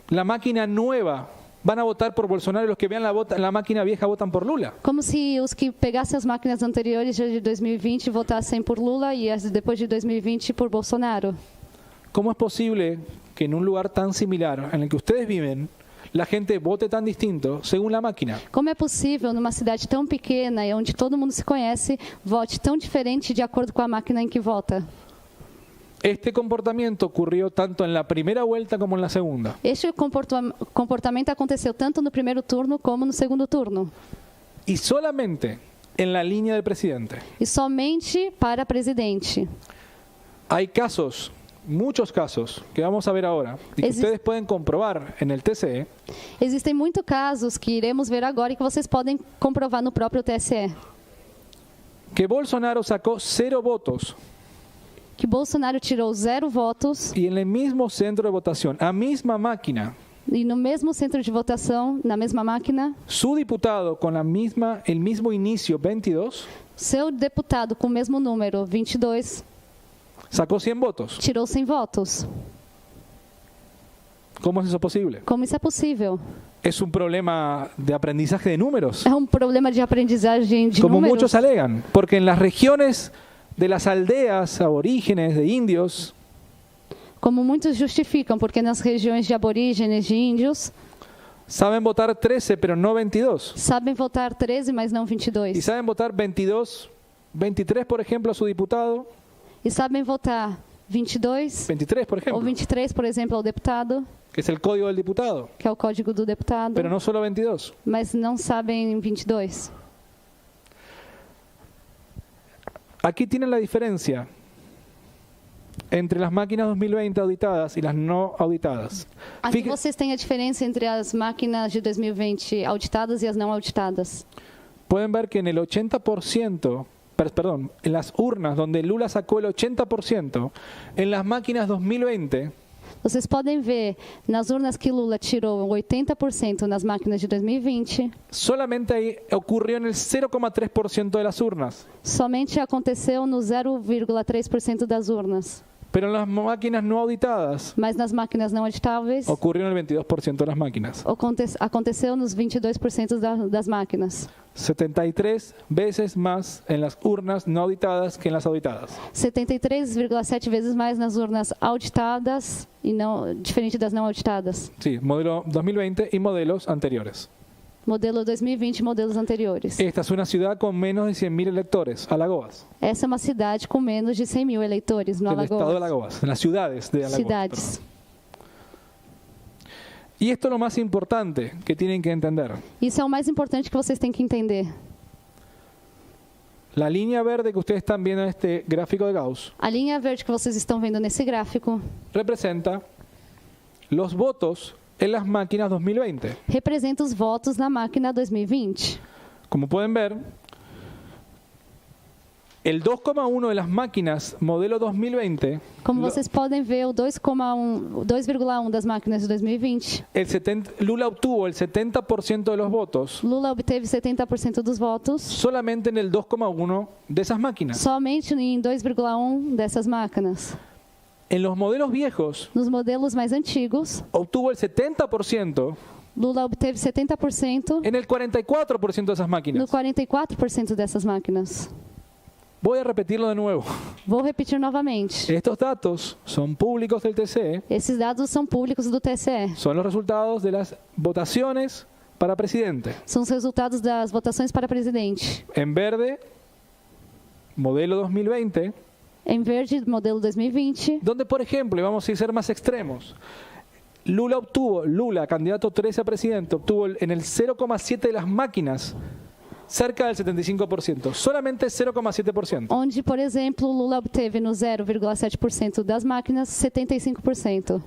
S1: la máquina nueva, van a votar por Bolsonaro y los que vean la máquina vieja votan por Lula.
S2: Como se os que pegassem as máquinas anteriores de 2020 votassem por Lula e as depois de 2020 por Bolsonaro.
S1: ¿Cómo es posible que en un lugar tan similar en el que ustedes viven, la gente vote tan distinto según la máquina?
S2: Como é possível, numa cidade tão pequena e onde todo mundo se conhece, vote tão diferente de acordo com a máquina em que vota?
S1: Este comportamiento ocurrió tanto en la primera vuelta como en la segunda.
S2: Este comportamento aconteceu tanto no primeiro turno como no segundo turno.
S1: Y solamente en la línea del presidente.
S2: E somente para presidente.
S1: Hay casos, muchos casos, que vamos a ver ahora, y que ustedes pueden comprobar en el TCE.
S2: Existem muitos casos que iremos ver agora e que vocês podem comprovar no próprio TSE.
S1: Que Bolsonaro sacó 0 votos.
S2: Que Bolsonaro tirou 0 votos
S1: Y en el mismo centro de votación, a misma máquina,
S2: e no mesmo centro de votação, na mesma máquina,
S1: su diputado con el mismo inicio, 22,
S2: seu deputado com o mesmo número, 22,
S1: sacó 100 votos.
S2: tirou 100 votos.
S1: ¿Cómo es eso posible?
S2: Como isso é possível?
S1: Es un problema de aprendizaje de números,
S2: É um problema de aprendizagem de
S1: como
S2: números.
S1: muchos alegan, porque en las regiones de las aldeas aborígenes de indios,
S2: Como muitos justificam, porque nas regiões de aborígenes, de índios,
S1: saben votar 13, pero no 22.
S2: sabem votar 13, mas não
S1: Y
S2: 22.
S1: saben votar 22, 23, por ejemplo, a su diputado.
S2: E sabem votar 22
S1: 23, por
S2: ou
S1: ejemplo,
S2: 23, por exemplo, ao deputado,
S1: que es el código del diputado,
S2: que é o código do deputado,
S1: pero no solo 22.
S2: mas não sabem 22.
S1: Aquí tienen la diferencia entre las máquinas 2020 auditadas y las no auditadas.
S2: Aqui
S1: Fique-
S2: vocês têm a diferença entre as máquinas de 2020 auditadas e as não auditadas.
S1: Pueden ver que en el 80%, perdón, en las urnas donde Lula sacó el 80%, en las máquinas 2020
S2: Vocês podem ver nas urnas que Lula tirou 80% nas máquinas de 2020,
S1: solamente ahí ocurrió en el 0,3% de las urnas.
S2: somente aconteceu no 0,3% das urnas.
S1: Pero en las máquinas no auditadas
S2: Mas nas máquinas não auditáveis,
S1: ocurrió en el 22% de las máquinas.
S2: aconteceu nos 22% das máquinas.
S1: 73 veces más en las urnas no auditadas que en las auditadas.
S2: 73,7 vezes mais nas urnas auditadas e não diferente das não auditadas.
S1: Sí, modelo 2020 y modelos anteriores.
S2: Modelo 2020 e modelos anteriores.
S1: Esta es una ciudad con menos de 100.000 electores, Alagoas,
S2: Essa é uma cidade com menos de 100 mil eleitores no
S1: del estado de
S2: Alagoas.
S1: Alagoas, en las ciudades de Alagoas.
S2: Cidades.
S1: Perdón. Y esto es lo más importante que tienen que entender.
S2: Isso é o mais importante que vocês têm que entender.
S1: La línea verde que ustedes están viendo en este gráfico de Gauss
S2: A linha verde que vocês estão vendo nesse gráfico
S1: representa los votos en las máquinas 2020.
S2: representa os votos na máquina 2020.
S1: Como pueden ver, el 2,1 de las máquinas modelo 2020,
S2: Como vocês podem ver, o 2,1 das máquinas de 2020,
S1: Lula obtuvo el 70% de los votos
S2: Lula obteve 70% dos votos
S1: solamente en el 2,1 de esas máquinas.
S2: somente em 2,1 dessas máquinas.
S1: En los modelos viejos,
S2: Nos modelos mais antigos,
S1: obtuvo el 70%
S2: Lula obteve 70%
S1: en el 44% de esas
S2: no
S1: máquinas.
S2: 44% dessas máquinas.
S1: Voy a repetirlo de nuevo.
S2: Vou repetir novamente.
S1: Estos datos son públicos del TCE,
S2: Esses dados são públicos do TSE.
S1: son los resultados de las votaciones para presidente.
S2: São os resultados das votações para presidente.
S1: En verde, modelo 2020,
S2: Em verde, modelo 2020,
S1: donde, por ejemplo, y vamos a ser más extremos, Lula, candidato 13 a presidente, obtuvo en el 0,7 de las máquinas cerca del 75%, solamente 0,7%.
S2: onde, por exemplo, Lula obteve no 0,7% das máquinas 75%.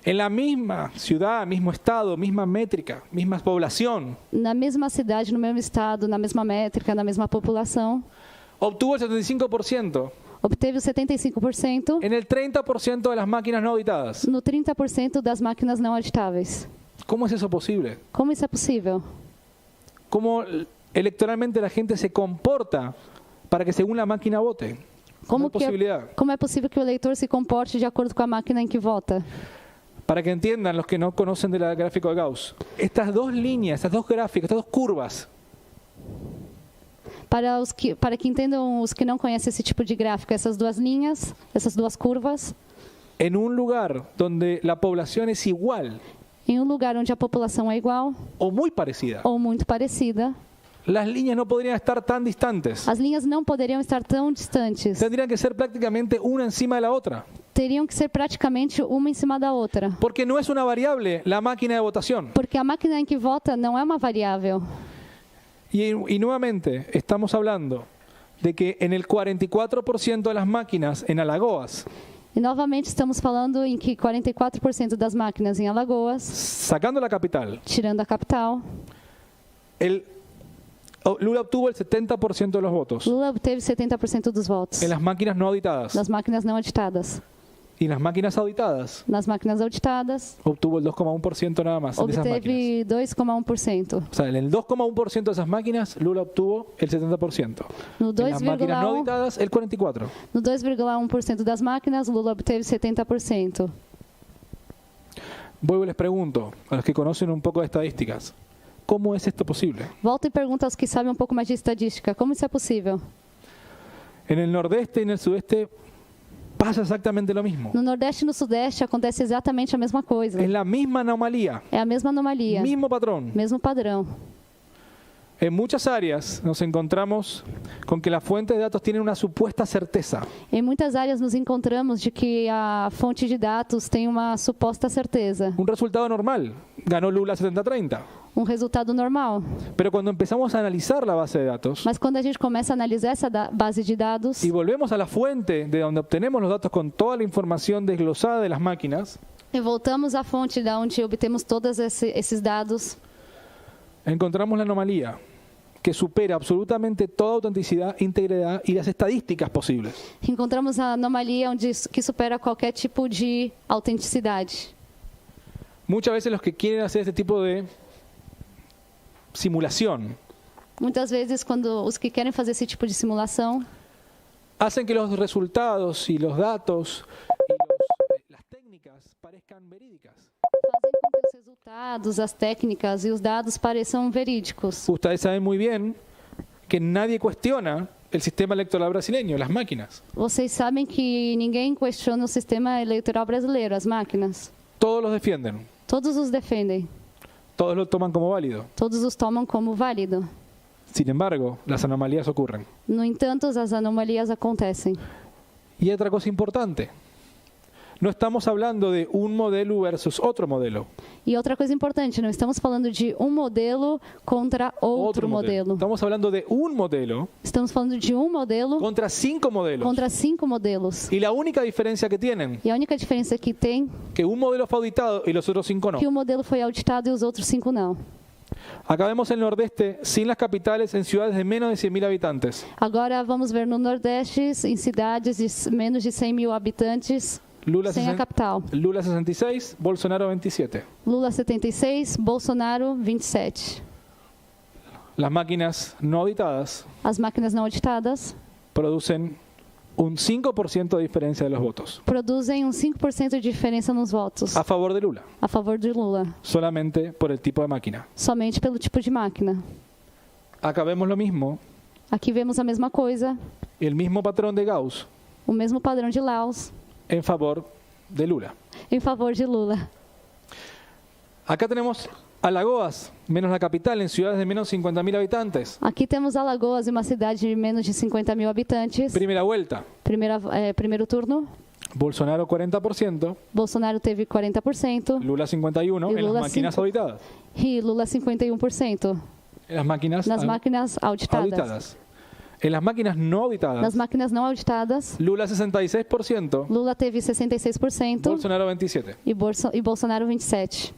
S1: En la misma ciudad, mismo estado, misma métrica, misma población,
S2: Na mesma cidade, no mesmo estado, na mesma métrica, na mesma população,
S1: obtuvo el 75%
S2: obteve o 75%
S1: en el 30% de las máquinas no auditadas.
S2: no 30% das máquinas não auditáveis.
S1: ¿Cómo es eso posible?
S2: Como isso é possível?
S1: ¿Cómo electoralmente la gente se comporta para que según la máquina vote? No hay posibilidad.
S2: Como é possível que o eleitor se comporte de acordo com a máquina em que vota?
S1: Para que entiendan los que no conocen del gráfico de Gauss, estas dos líneas, estas dos gráficos, estas dos curvas,
S2: Para que entendam os que não conhecem esse tipo de gráfico, essas duas linhas, essas duas curvas,
S1: en un lugar donde la población es igual
S2: em um lugar onde a população é igual
S1: o muy parecida,
S2: ou muito parecida,
S1: las líneas no podrían estar tan distantes.
S2: as linhas não poderiam estar tão distantes.
S1: Tendrían que ser prácticamente una encima de la otra.
S2: teriam que ser praticamente uma em cima da outra.
S1: Porque no es una variable la máquina de votación.
S2: Porque a máquina em que vota não é uma variável.
S1: Y nuevamente estamos hablando de que en el 44% de las máquinas en Alagoas,
S2: E novamente estamos falando em que 44% das máquinas em Alagoas,
S1: sacando la capital,
S2: tirando a capital,
S1: Lula obtuvo el 70% de los votos
S2: Lula obteve 70% dos votos
S1: en las máquinas no auditadas.
S2: nas máquinas não auditadas.
S1: Y en las máquinas auditadas
S2: Nas máquinas auditadas,
S1: obtuvo el 2,1% nada más de esas máquinas.
S2: obteve 2,1%.
S1: O sea, en el 2,1% de esas máquinas, Lula obtuvo el 70%.
S2: No
S1: En las máquinas no
S2: 2,1%,
S1: auditadas, el 44%.
S2: no 2,1% das máquinas, Lula obteve 70%.
S1: Vuelvo y les pregunto, a los que conocen un poco de estadísticas, ¿cómo es esto posible?
S2: Volto e pergunto aos que sabem um pouco mais de estatística, como isso é possível?
S1: En el nordeste y en el sudeste pasa exactamente lo mismo.
S2: No Nordeste e no Sudeste acontece exatamente a mesma coisa.
S1: Es la misma anomalía,
S2: É a mesma anomalia,
S1: mismo patrón.
S2: mesmo padrão.
S1: En muchas áreas nos encontramos con que las fuentes de datos tienen una supuesta certeza.
S2: Em muitas áreas nos encontramos de que a fonte de dados tem uma suposta certeza,
S1: Un resultado normal, ganó Lula 70-30.
S2: resultado normal.
S1: Pero cuando empezamos a analizar la base de datos
S2: Mas quando a gente começa a analisar essa base de dados
S1: y volvemos a la fuente de donde obtenemos los datos con toda la información desglosada de las máquinas,
S2: e voltamos à fonte da onde obtemos todos esses dados,
S1: encontramos la anomalía que supera absolutamente toda autenticidad, integridad y las estadísticas posibles.
S2: encontramos a anomalia que supera qualquer tipo de autenticidade.
S1: Muchas veces los que quieren hacer este tipo de simulación
S2: Muitas vezes, quando os que querem fazer esse tipo de simulação
S1: hacen que los resultados y los datos y las técnicas parezcan verídicas.
S2: fazem com que os resultados, as técnicas e os dados pareçam verídicos.
S1: Ustedes saben muy bien que nadie cuestiona el sistema electoral brasileño, las máquinas.
S2: Vocês sabem que ninguém questiona o sistema eleitoral brasileiro, as máquinas.
S1: Todos los defienden,
S2: Todos os defendem,
S1: todos lo toman como válido.
S2: todos os tomam como válido.
S1: Sin embargo, las anomalías ocurren.
S2: No entanto, as anomalias acontecem.
S1: Y otra cosa importante, no estamos hablando de un modelo versus otro modelo.
S2: E outra coisa importante, não estamos falando de um modelo contra outro modelo.
S1: Estamos hablando de un modelo
S2: Estamos falando de um modelo
S1: contra 5 modelos.
S2: contra 5 modelos.
S1: Y la única diferencia que tienen,
S2: E a única diferença que tem
S1: que un modelo fue auditado y los otros 5 no.
S2: é que o modelo foi auditado e os outros 5 não.
S1: Acá vemos el nordeste sin las capitales en ciudades de menos de 100.000 habitantes.
S2: Agora vamos ver no Nordeste, em cidades de menos de 100 mil habitantes,
S1: Lula,
S2: sem a capital.
S1: Lula 66, Bolsonaro 27.
S2: Lula 76, Bolsonaro 27.
S1: Las máquinas no auditadas
S2: As máquinas não auditadas
S1: producen un 5% de diferencia de los votos
S2: produzem 5% de diferença nos votos
S1: a favor de Lula,
S2: a favor de Lula,
S1: solamente por el tipo de máquina.
S2: somente pelo tipo de máquina.
S1: Acá vemos lo mismo,
S2: Aqui vemos a mesma coisa,
S1: el mismo patrón de Gauss
S2: o mesmo padrão de Laus
S1: en favor de Lula.
S2: em favor de Lula.
S1: Acá tenemos Alagoas, menos la capital, en ciudades de menos de 50.000 habitantes.
S2: Aqui temos Alagoas, uma cidade de menos de 50 mil habitantes.
S1: Primera vuelta,
S2: Primeiro turno,
S1: Bolsonaro 40%,
S2: Bolsonaro teve 40%
S1: Lula 51%
S2: Y
S1: en las
S2: Lula
S1: máquinas
S2: 5.
S1: auditadas.
S2: e Lula 51%.
S1: En las máquinas
S2: Nas máquinas auditadas.
S1: auditadas. En las máquinas no auditadas,
S2: Nas máquinas não auditadas,
S1: Lula 66%,
S2: Lula teve 66%
S1: Bolsonaro 27%.
S2: e Bolsonaro 27%.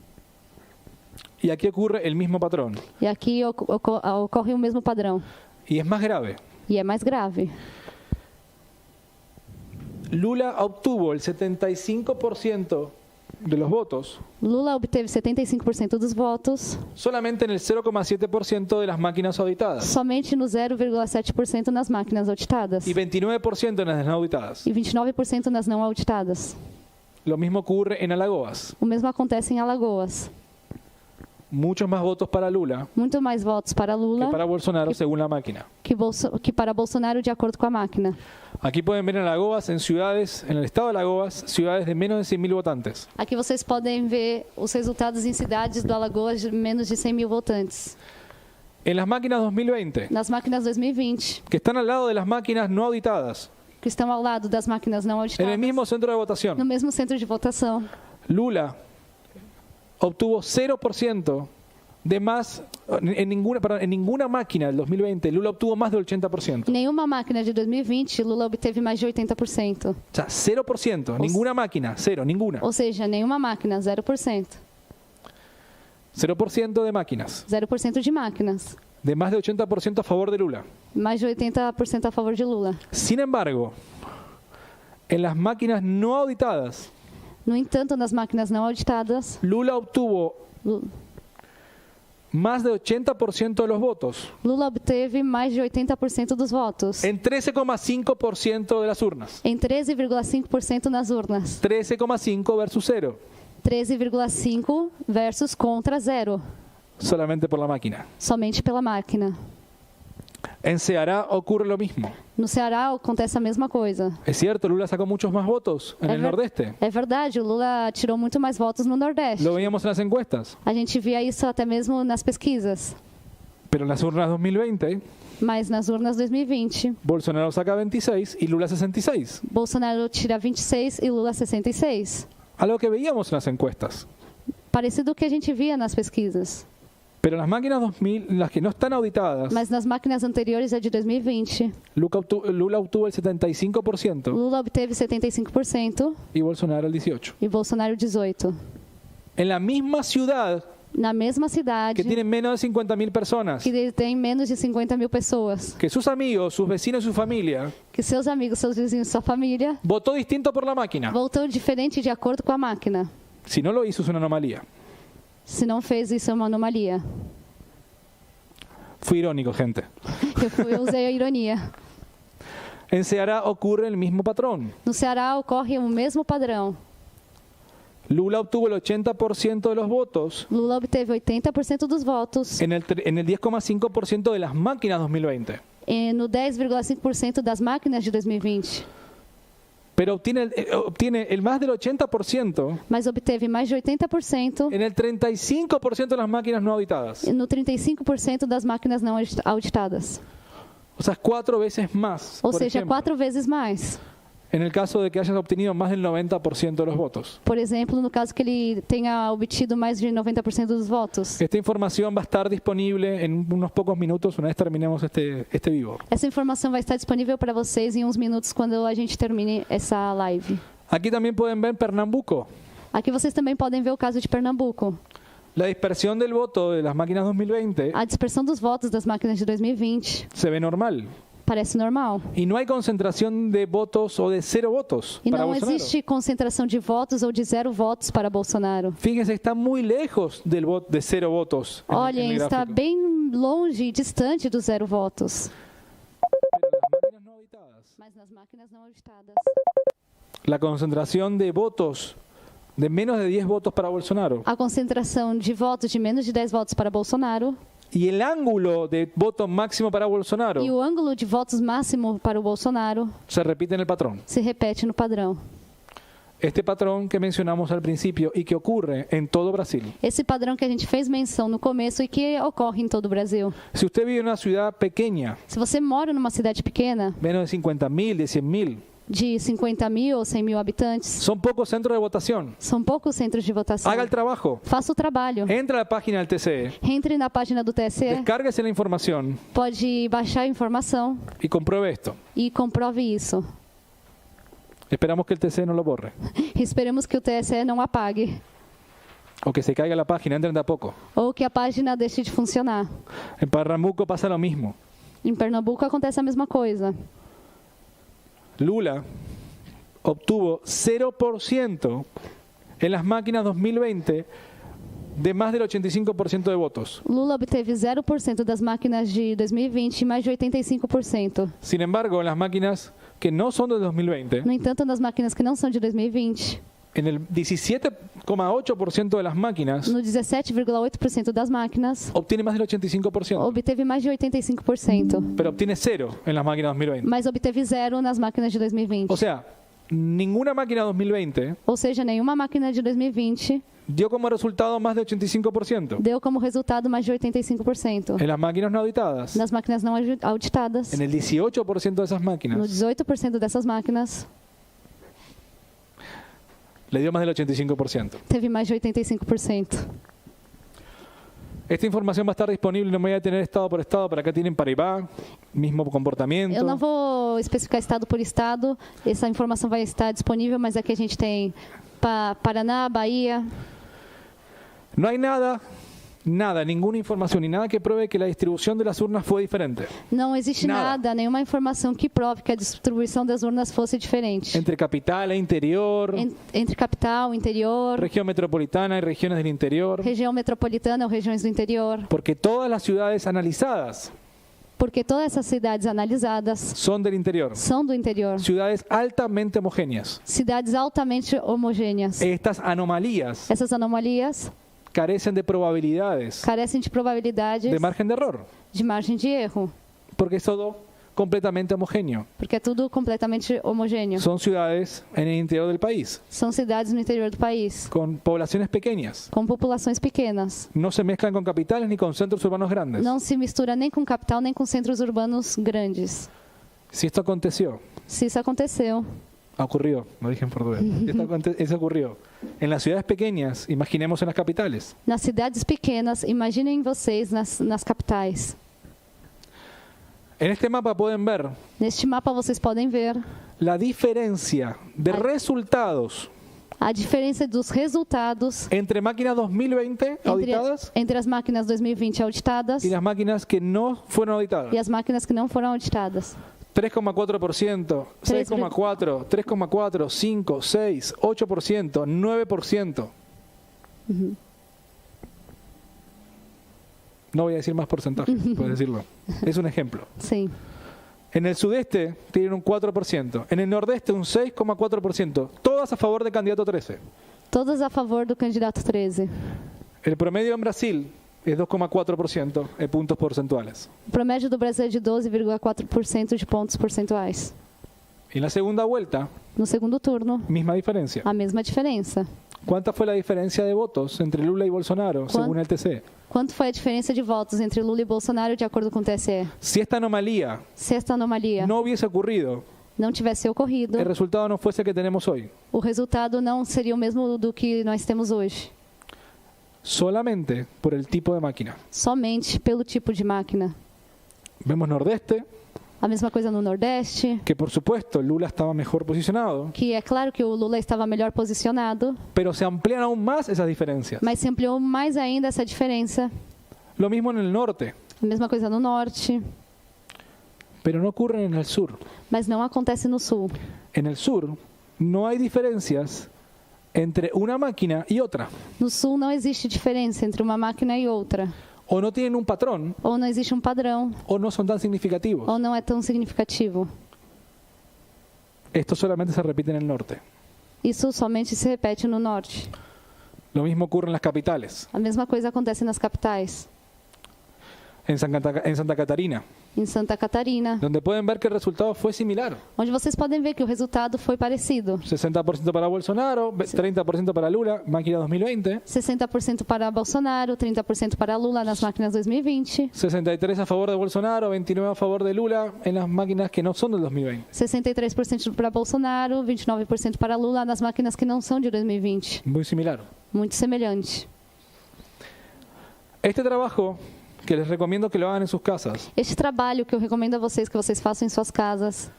S1: Y aquí ocurre el mismo patrón.
S2: E aqui ocorre o mesmo padrão.
S1: Y es más grave.
S2: E é mais grave.
S1: Lula obtuvo el 75% de los votos
S2: Lula obteve 75% dos votos,
S1: solamente en el 0,7% de las máquinas auditadas
S2: somente no 0,7% nas máquinas auditadas
S1: y 29% en las no auditadas.
S2: e 29% nas não auditadas.
S1: Lo mismo ocurre en Alagoas.
S2: O mesmo acontece em Alagoas.
S1: Muchos más votos para Lula
S2: Muito mais votos para
S1: que
S2: Lula
S1: para Bolsonaro según la máquina.
S2: que para Bolsonaro, de acordo com a máquina.
S1: Aquí pueden ver en Alagoas, en ciudades, en el estado de Alagoas, ciudades de menos de 100.000 votantes.
S2: Aqui vocês podem ver os resultados em cidades do Alagoas de menos de 100 mil votantes.
S1: En las máquinas 2020,
S2: Nas máquinas 2020,
S1: que están al lado de las máquinas no auditadas,
S2: que estão ao lado das máquinas não
S1: en
S2: auditadas,
S1: el mismo centro de
S2: no
S1: votación,
S2: mesmo centro de votação,
S1: Lula obtuvo 0% de más, en ninguna máquina del 2020, Lula obtuvo más del 80%.
S2: em nenhuma máquina de 2020, Lula obteve mais de 80%.
S1: O sea, 0%, ninguna máquina, cero, ninguna.
S2: Ou seja, nenhuma máquina, 0%.
S1: 0% de máquinas,
S2: 0% de máquinas.
S1: de más de 80% a favor de Lula.
S2: Mais de 80% a favor de Lula.
S1: Sin embargo, en las máquinas no auditadas,
S2: No entanto, nas máquinas não auditadas,
S1: Lula obtuvo más de 80% de los votos
S2: Lula obteve mais de 80% dos votos.
S1: en 13,5% de las urnas.
S2: Em 13,5% nas urnas.
S1: 13,5 versus 0,
S2: 13,5 versus contra 0.
S1: solamente por la máquina.
S2: Somente pela máquina.
S1: En Ceará ocurre lo mismo.
S2: No Ceará acontece a mesma coisa.
S1: Es cierto, Lula sacó muchos más votos en el Nordeste.
S2: É verdade, o Lula tirou muito mais votos no Nordeste.
S1: Lo veíamos en las encuestas.
S2: A gente via isso até mesmo nas pesquisas.
S1: Pero en las urnas 2020,
S2: Mas nas urnas 2020,
S1: Bolsonaro saca 26 y Lula 66.
S2: Bolsonaro tira 26 e Lula 66.
S1: Algo que veíamos en las encuestas.
S2: Parecido com o que a gente via nas pesquisas.
S1: Pero en las máquinas 2000, las que no están auditadas,
S2: Mas nas máquinas anteriores, a de 2020,
S1: Lula obtuvo el 75%
S2: Lula obteve 75%
S1: y Bolsonaro el 18%.
S2: e Bolsonaro 18%.
S1: En la misma ciudad
S2: Na mesma cidade,
S1: que tiene menos de 50.000 personas,
S2: que tem menos de 50 mil pessoas,
S1: que sus amigos, sus vecinos y su familia
S2: que seus amigos, seus vizinhos, sua família
S1: votó distinto por la máquina.
S2: voltou diferente de acordo com a máquina.
S1: Si no lo hizo, es una anomalía.
S2: Se não fez, isso é uma anomalia.
S1: Fui irónico, gente.
S2: Eu usei a ironia.
S1: En Ceará ocurre el mismo patrón.
S2: No Ceará ocorre o mesmo padrão.
S1: Lula obtuvo el 80% de los votos
S2: Lula obteve 80% dos votos
S1: en el 10,5% de las máquinas 2020.
S2: no 10,5% das máquinas de 2020.
S1: Pero obtiene el más del 80%
S2: Mas obteve mais de 80%
S1: en el 35% de las máquinas no auditadas.
S2: no 35% das máquinas não auditadas.
S1: O sea, 4 veces más.
S2: Ou
S1: por
S2: seja,
S1: ejemplo,
S2: 4 vezes mais.
S1: en el caso de que hayas obtenido más del 90% de los votos.
S2: Por exemplo, no caso que ele tenha obtido mais de 90% dos votos.
S1: Esta información va a estar disponible en unos pocos minutos una vez terminemos este vivo.
S2: Essa informação vai estar disponível para vocês em uns minutos quando a gente termine essa live.
S1: Aquí también pueden ver Pernambuco.
S2: Aqui vocês também podem ver o caso de Pernambuco.
S1: La dispersión del voto de las máquinas 2020
S2: A dispersão dos votos das máquinas de 2020
S1: se ve normal.
S2: parece normal.
S1: Y no hay concentración de votos o de 0 votos
S2: E
S1: para
S2: não
S1: Bolsonaro.
S2: existe concentração de votos ou de 0 votos para Bolsonaro.
S1: Fíjense, está muy lejos de 0 votos. en
S2: Olhem,
S1: el
S2: está
S1: gráfico.
S2: bem longe e distante dos 0 votos.
S1: Pero las máquinas no auditadas,
S2: Mas nas máquinas não auditadas,
S1: la concentración de votos de menos de 10 votos para Bolsonaro
S2: a concentração de votos de menos de 10 votos para Bolsonaro
S1: y el ángulo de voto máximo para Bolsonaro
S2: e o ângulo de votos máximo para o Bolsonaro
S1: se repite en el patrón.
S2: se repete no padrão.
S1: Este patrón que mencionamos al principio y que ocurre en todo Brasil.
S2: Esse padrão que a gente fez menção no começo e que ocorre em todo o Brasil.
S1: Si usted vive en una ciudad pequeña,
S2: Se você mora numa cidade pequena,
S1: menos de 50.000, de 100.000,
S2: de 50 mil ou 100 mil habitantes,
S1: son pocos centros de votación.
S2: são poucos centros de votação.
S1: Haga el trabajo.
S2: Faça o trabalho.
S1: Entra a la página del TCE,
S2: Entre na página do TSE,
S1: descárguese la información
S2: pode baixar a informação
S1: y compruebe esto.
S2: e comprove isso.
S1: Esperamos que el TCE no lo borre.
S2: Esperemos que o TSE não apague
S1: O que se caiga la página, entren de a poco.
S2: ou que a página deixe de funcionar.
S1: En Pernambuco pasa lo mismo.
S2: Em Pernambuco acontece a mesma coisa.
S1: Lula obtuvo 0% en las máquinas 2020 de más del 85% de votos.
S2: Lula obteve 0% das máquinas de 2020 e mais de 85%.
S1: Sin embargo, en las máquinas que no son de 2020,
S2: No entanto, nas máquinas que não são de 2020,
S1: en el 17,8% de las máquinas
S2: no 17,8% das máquinas,
S1: obtiene más del 85%,
S2: obteve mais de 85%,
S1: pero obtiene 0 en las máquinas 2020.
S2: mas obteve 0 nas máquinas de 2020.
S1: O sea, ninguna máquina 2020
S2: Ou seja, nenhuma máquina de 2020
S1: dio como resultado más de 85%.
S2: deu como resultado mais de 85%.
S1: En las máquinas no auditadas,
S2: Nas máquinas não auditadas,
S1: en el 18% de esas
S2: no
S1: máquinas,
S2: 18% dessas máquinas,
S1: le dio más del 85%.
S2: teve mais de 85%.
S1: Esta información va a estar disponible, no me voy a tener estado por estado, pero acá tienen Paribas, mismo comportamiento.
S2: Eu não vou especificar estado por estado, essa informação vai estar disponível, mas aqui a gente tem Paraná, Bahia.
S1: No hay nada, ninguna información ni nada que pruebe que la distribución de las urnas fue diferente.
S2: Não existe
S1: Nada.
S2: nenhuma informação que prove que a distribuição das urnas fosse diferente.
S1: Entre capital e interior,
S2: Entre capital, interior,
S1: región metropolitana y regiones del interior,
S2: região metropolitana ou regiões do interior.
S1: porque todas las ciudades analizadas
S2: Porque todas essas cidades analisadas
S1: son del interior.
S2: são do interior.
S1: Ciudades altamente homogéneas.
S2: Cidades altamente homogêneas.
S1: Estas anomalías
S2: Essas anomalias
S1: carecen de probabilidades,
S2: carecem de probabilidades
S1: de margen de error,
S2: de margem de erro,
S1: porque es todo completamente homogéneo.
S2: porque é tudo completamente homogêneo.
S1: Son ciudades en el interior del país,
S2: São cidades no interior do país,
S1: con poblaciones pequeñas.
S2: com populações pequenas.
S1: No se mezclan con capitales ni con centros urbanos grandes.
S2: Não se mistura nem com capital, nem com centros urbanos grandes.
S1: Si esto aconteció,
S2: Se isso aconteceu,
S1: ocurrió, lo dije en portugués, eso ocurrió. En las ciudades pequeñas, imaginemos en las capitales.
S2: nas cidades pequenas, imaginem vocês nas capitais.
S1: En este mapa pueden ver
S2: Neste mapa vocês podem ver
S1: la diferencia de resultados
S2: a diferença dos resultados
S1: entre máquinas 2020 auditadas
S2: entre as máquinas 2020 auditadas
S1: y las máquinas que no fueron auditadas.
S2: e as máquinas que não foram auditadas.
S1: 3,4%, 6,4%, 3,4%, 5%, 6%, 8%, 9%. No voy a decir más porcentajes, puedes decirlo. Es un ejemplo.
S2: Sim.
S1: En el sudeste tienen un 4%, en el nordeste un 6,4%, todas a favor del candidato 13.
S2: Todas a favor do candidato 13.
S1: El promedio en Brasil es 2,4% en puntos porcentuales.
S2: O promédio do Brasil é de 12,4% de pontos percentuais.
S1: En la segunda vuelta,
S2: No segundo turno,
S1: misma diferencia.
S2: a mesma diferença.
S1: ¿Cuánta fue la diferencia de votos entre Lula y Bolsonaro, según el TC?
S2: Quanto foi a diferença de votos entre Lula e Bolsonaro, de acordo com o TSE?
S1: Si esta anomalía
S2: Se esta anomalia
S1: no hubiese ocurrido,
S2: não tivesse ocorrido,
S1: el resultado no fuese el que tenemos hoy.
S2: o resultado não seria o mesmo do que nós temos hoje.
S1: Solamente por el tipo de máquina.
S2: Somente pelo tipo de máquina.
S1: Vemos Nordeste,
S2: A mesma coisa no Nordeste,
S1: que por supuesto Lula estaba mejor posicionado,
S2: que é claro que o Lula estava melhor posicionado,
S1: pero se amplían aún más esas diferencias.
S2: mas se ampliou mais ainda essa diferença.
S1: Lo mismo en el norte,
S2: A mesma coisa no Norte,
S1: pero no ocurre en el sur.
S2: mas não acontece no Sul.
S1: En el sur no hay diferencias entre una máquina y otra,
S2: No Sul não existe diferença entre uma máquina e outra.
S1: o no tienen un patrón
S2: Ou não existe um padrão,
S1: o no son tan significativos.
S2: ou não é tão significativo.
S1: Esto solamente se repite en el norte.
S2: Isso somente se repete no Norte.
S1: Lo mismo ocurre en las capitales,
S2: A mesma coisa acontece nas capitais.
S1: en Santa Catarina,
S2: Em Santa Catarina,
S1: donde pueden ver que el resultado fue similar.
S2: onde vocês podem ver que o resultado foi parecido.
S1: 60% para Bolsonaro, 30% para Lula, máquina 2020,
S2: 60% para Bolsonaro, 30% para Lula nas máquinas 2020,
S1: 63% a favor de Bolsonaro, 29% a favor de Lula en las máquinas que no son del 2020.
S2: 63% para Bolsonaro, 29% para Lula nas máquinas que não são de 2020.
S1: Muy similar.
S2: Muito semelhante.
S1: Este trabajo, que les recomiendo que lo hagan en sus casas,
S2: Este trabalho que eu recomendo a vocês que vocês façam em suas casas,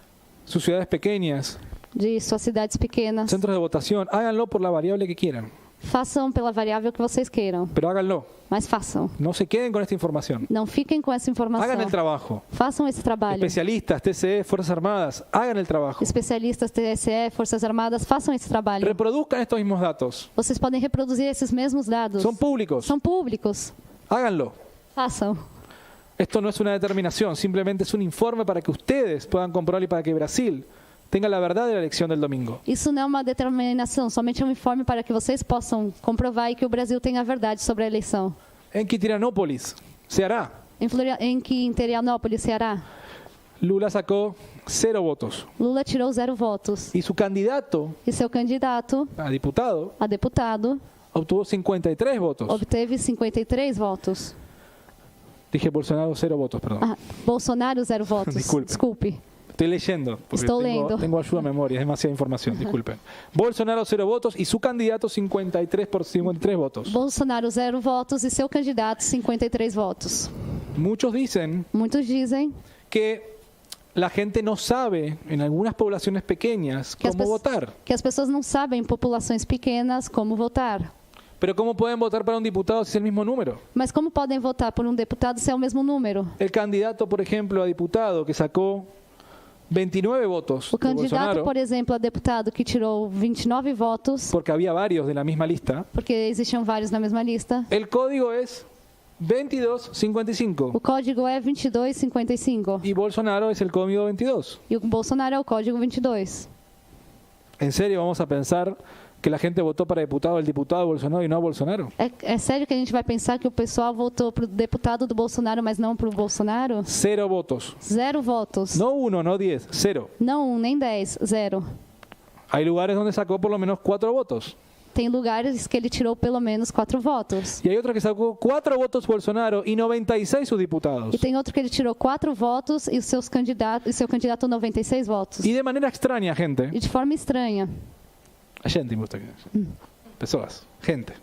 S1: sus ciudades pequeñas,
S2: de suas cidades pequenas,
S1: centros de votación, háganlo por la variable que quieran,
S2: façam pela variável que vocês queiram,
S1: pero háganlo.
S2: mas façam.
S1: No se queden con esta información.
S2: Não fiquem com essa informação.
S1: Hagan el trabajo.
S2: Façam esse trabalho.
S1: Especialistas, TCE, Fuerzas Armadas, hagan el trabajo.
S2: Especialistas, TSE, Forças Armadas, façam esse trabalho.
S1: Reproduzcan estos mismos datos.
S2: Vocês podem reproduzir esses mesmos dados.
S1: Son públicos.
S2: São públicos.
S1: Háganlo.
S2: Façam.
S1: Esto no es una determinación, simplemente es un informe para que ustedes puedan comprobar y para que Brasil tenga la verdad de la elección del domingo.
S2: Isso não é uma determinação, somente é um informe para que vocês possam comprovar e que o Brasil tenha a verdade sobre a eleição.
S1: En Quitiranópolis se hará.
S2: Em Florianópolis, Ceará,
S1: Lula sacó 0 votos.
S2: Lula tirou 0 votos.
S1: Y su candidato
S2: E seu candidato
S1: a diputado
S2: a deputado
S1: obtuvo 53 votos.
S2: obteve 53 votos.
S1: Dije Bolsonaro 0 votos, perdón.
S2: Ah, Bolsonaro 0 votos.
S1: Desculpe.
S2: Desculpe.
S1: Estoy leyendo, porque
S2: Estou lendo.
S1: tengo ayuda a memoria, es demasiada información, disculpen. Bolsonaro 0 votos y su candidato 53 votos.
S2: Bolsonaro 0 votos e seu candidato 53 votos.
S1: Muchos dicen
S2: Muitos dizem
S1: que la gente no sabe en algunas poblaciones pequeñas
S2: que
S1: cómo votar.
S2: que as pessoas não sabem em populações pequenas como votar.
S1: Pero ¿cómo pueden votar para un diputado si es el mismo número?
S2: Mas como podem votar por um deputado se é o mesmo número?
S1: El candidato, por ejemplo, a diputado que sacó 29 votos
S2: O
S1: de
S2: candidato,
S1: Bolsonaro,
S2: por exemplo, a deputado que tirou 29 votos,
S1: porque había varios de la misma lista,
S2: porque existiam vários na mesma lista,
S1: el código es 2255
S2: o código é 2255
S1: y Bolsonaro es el código 22.
S2: e o Bolsonaro é o código 22.
S1: ¿En serio vamos a pensar que la gente votó para diputado el diputado de Bolsonaro y no a Bolsonaro?
S2: É sério que a gente vai pensar que o pessoal votou para o deputado do Bolsonaro, mas não para o Bolsonaro?
S1: 0 votos.
S2: 0 votos.
S1: No 1, no 10, 0.
S2: Não 1, nem 10, 0.
S1: Hay lugares donde sacó por lo menos 4 votos.
S2: Tem lugares que ele tirou pelo menos 4 votos.
S1: Y hay otro que sacó 4 votos Bolsonaro y 96 sus diputados.
S2: E tem outro que ele tirou 4 votos e seu candidato 96 votos.
S1: Y de manera extraña, gente,
S2: E de forma estranha.
S1: gente, me gusta que personas, gente,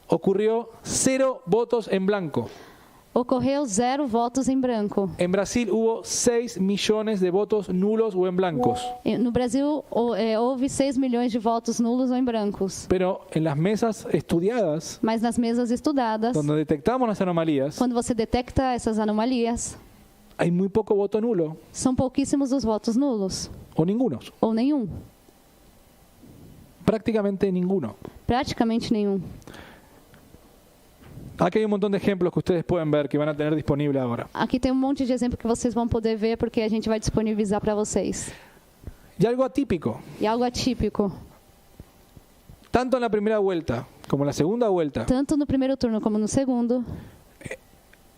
S1: ocurrió 0 votos en blanco.
S2: Ocorreu 0 votos em branco.
S1: En Brasil hubo 6 millones de votos nulos o en blancos.
S2: No Brasil, houve 6 milhões de votos nulos ou em brancos.
S1: Pero en las mesas estudiadas,
S2: Mas nas mesas estudadas,
S1: donde detectamos las anomalías,
S2: quando você detecta essas anomalias,
S1: hay muy poco voto nulo
S2: são pouquíssimos os votos nulos,
S1: o ninguno.
S2: ou nenhum.
S1: Prácticamente ninguno.
S2: Praticamente nenhum.
S1: Aquí hay un montón de ejemplos que ustedes pueden ver que van a tener disponible ahora.
S2: Aqui tem um monte de exemplo que vocês vão poder ver, porque a gente vai disponibilizar para vocês.
S1: Y algo atípico,
S2: E algo atípico.
S1: tanto en la primera vuelta como en la segunda vuelta,
S2: Tanto no primeiro turno como no segundo,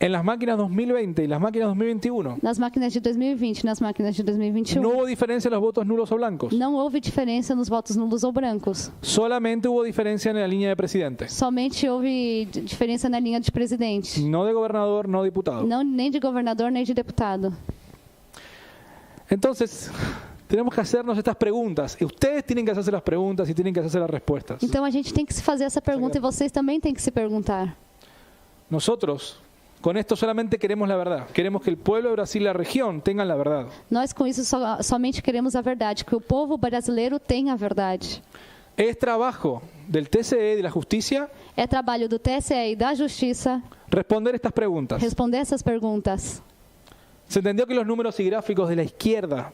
S1: en las máquinas 2020 y las máquinas 2021,
S2: nas máquinas de 2020 e nas máquinas de 2021,
S1: no hubo diferencia en los votos nulos o blancos.
S2: não houve diferença nos votos nulos ou brancos.
S1: Solamente hubo diferencia en la línea de presidente.
S2: Somente houve diferença na linha de presidente.
S1: No de gobernador, no diputado.
S2: Não, nem de governador, nem de deputado.
S1: Entonces, tenemos que hacernos estas preguntas. Y ustedes tienen que hacerse las preguntas y tienen que hacerse las respuestas.
S2: Então a gente tem que se fazer essa pergunta e vocês também têm que se perguntar.
S1: Nosotros, con esto solamente queremos la verdad. Queremos que el pueblo de Brasil y la región tengan la verdad.
S2: Nós com isso somente queremos a verdade, que o povo brasileiro tenha a verdade.
S1: Es trabajo del TCE y de la justicia
S2: É trabalho do TSE e da Justiça
S1: responder estas preguntas.
S2: responder essas perguntas.
S1: Se entendió que los números y gráficos de la izquierda,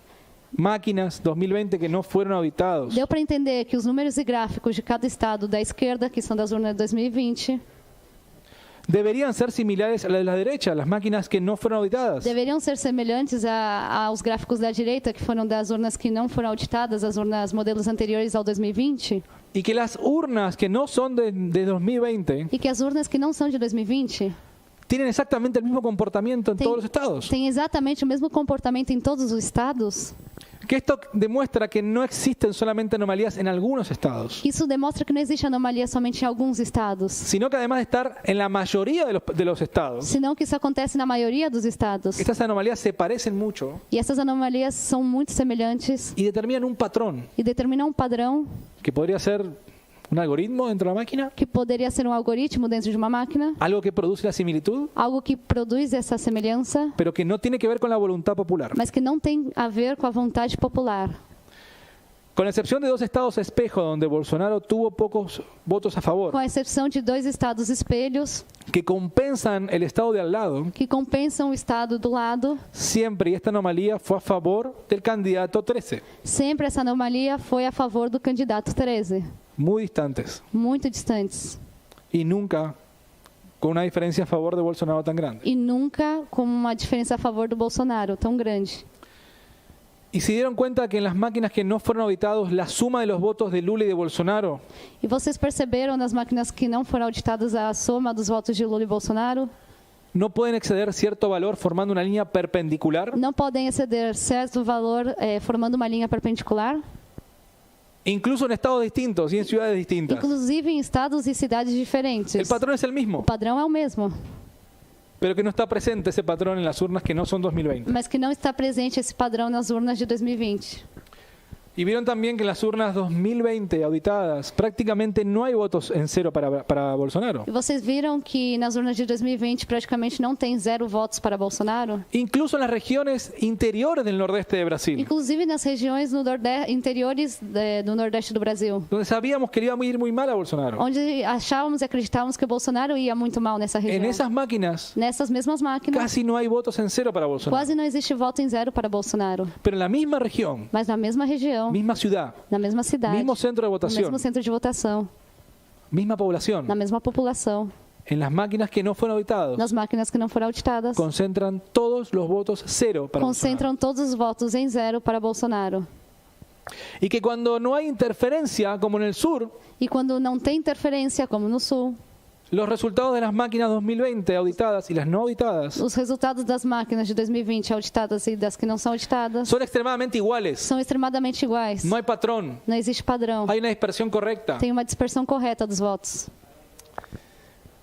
S1: máquinas 2020 que no fueron auditados,
S2: Deu para entender que os números e gráficos de cada estado da esquerda, que são das urnas de 2020,
S1: deberían ser similares a las de la derecha, las máquinas que no fueron auditadas.
S2: deveriam ser semelhantes aos gráficos da direita, que foram das urnas que não foram auditadas, as urnas modelos anteriores ao 2020,
S1: Y que las urnas que no son de 2020
S2: e que as urnas que não são de 2020
S1: tienen exactamente el mismo comportamiento en
S2: Ten-
S1: todos los estados.
S2: têm exatamente o mesmo comportamento em todos os estados.
S1: Que esto demuestra que no existen solamente anomalías en algunos estados,
S2: Isso demonstra que não existe anomalia somente em alguns estados,
S1: sino que además de estar en la mayoría de los estados,
S2: senão que isso acontece na maioria dos estados.
S1: estas anomalías se parecen mucho
S2: E essas anomalias são muito semelhantes
S1: y determinan un patrón
S2: e determinam um padrão
S1: que podría ser un algoritmo dentro de la máquina,
S2: que poderia ser um algoritmo dentro de uma máquina,
S1: algo que produce la similitud,
S2: algo que produz essa semelhança,
S1: pero que no tiene que ver con la voluntad popular.
S2: mas que não tem a ver com a vontade popular.
S1: Con excepción de 2 estados espejo donde Bolsonaro tuvo pocos votos a favor,
S2: Com a exceção de 2 estados espelhos
S1: que compensan el estado de al lado,
S2: que compensam o estado do lado,
S1: siempre, y esta anomalía fue a favor del candidato 13,
S2: sempre essa anomalia foi a favor do candidato 13,
S1: muy distantes,
S2: muito distantes,
S1: y nunca con una diferencia a favor de Bolsonaro tan grande.
S2: e nunca com uma diferença a favor do Bolsonaro tão grande.
S1: Y se dieron cuenta que en las máquinas que no fueron auditados, la suma de los votos de Lula y de Bolsonaro
S2: E vocês perceberam nas máquinas que não foram auditadas a soma dos votos de Lula e Bolsonaro?
S1: no pueden exceder cierto valor formando una línea perpendicular,
S2: não podem exceder certo valor formando uma linha perpendicular,
S1: incluso en estados distintos y en ciudades distintas.
S2: inclusive em estados e cidades diferentes.
S1: El patrón es el
S2: O
S1: mismo,
S2: padrão é o mesmo,
S1: pero que no está presente ese patrón en las urnas que no son 2020.
S2: mas que não está presente esse padrão nas urnas de 2020.
S1: Y vieron también que en las urnas 2020 auditadas prácticamente no hay votos en cero para Bolsonaro.
S2: E vocês viram que nas urnas de 2020 praticamente não tem 0 votos para Bolsonaro?
S1: Incluso en las regiones interiores del nordeste de Brasil,
S2: Inclusive nas regiões interiores do Nordeste do Brasil,
S1: donde sabíamos que le iba a ir muy mal a Bolsonaro.
S2: onde achávamos e acreditávamos que o Bolsonaro ia muito mal nessa
S1: En
S2: região.
S1: esas máquinas
S2: Nessas mesmas máquinas,
S1: casi no hay votos en cero para Bolsonaro.
S2: quase não existe voto em 0 para Bolsonaro.
S1: Pero en la misma región,
S2: Mas na mesma região,
S1: misma ciudad,
S2: na mesma cidade,
S1: mismo centro de
S2: no
S1: votación,
S2: mesmo centro de votação,
S1: misma población,
S2: na mesma população,
S1: en las máquinas que no fueron auditadas,
S2: nas máquinas que não foram auditadas,
S1: concentran todos los votos cero para Bolsonaro.
S2: concentram todos os votos em 0 para Bolsonaro.
S1: Y que cuando no hay interferencia, como en el sur,
S2: E quando não tem interferência, como no Sul,
S1: los resultados de las máquinas 2020 auditadas y las no auditadas
S2: os resultados das máquinas de 2020 auditadas e das que não são auditadas
S1: son extremadamente iguales.
S2: são extremadamente iguais.
S1: No hay patrón,
S2: Não existe padrão.
S1: hay una dispersión correcta.
S2: Tem uma dispersão correta dos votos.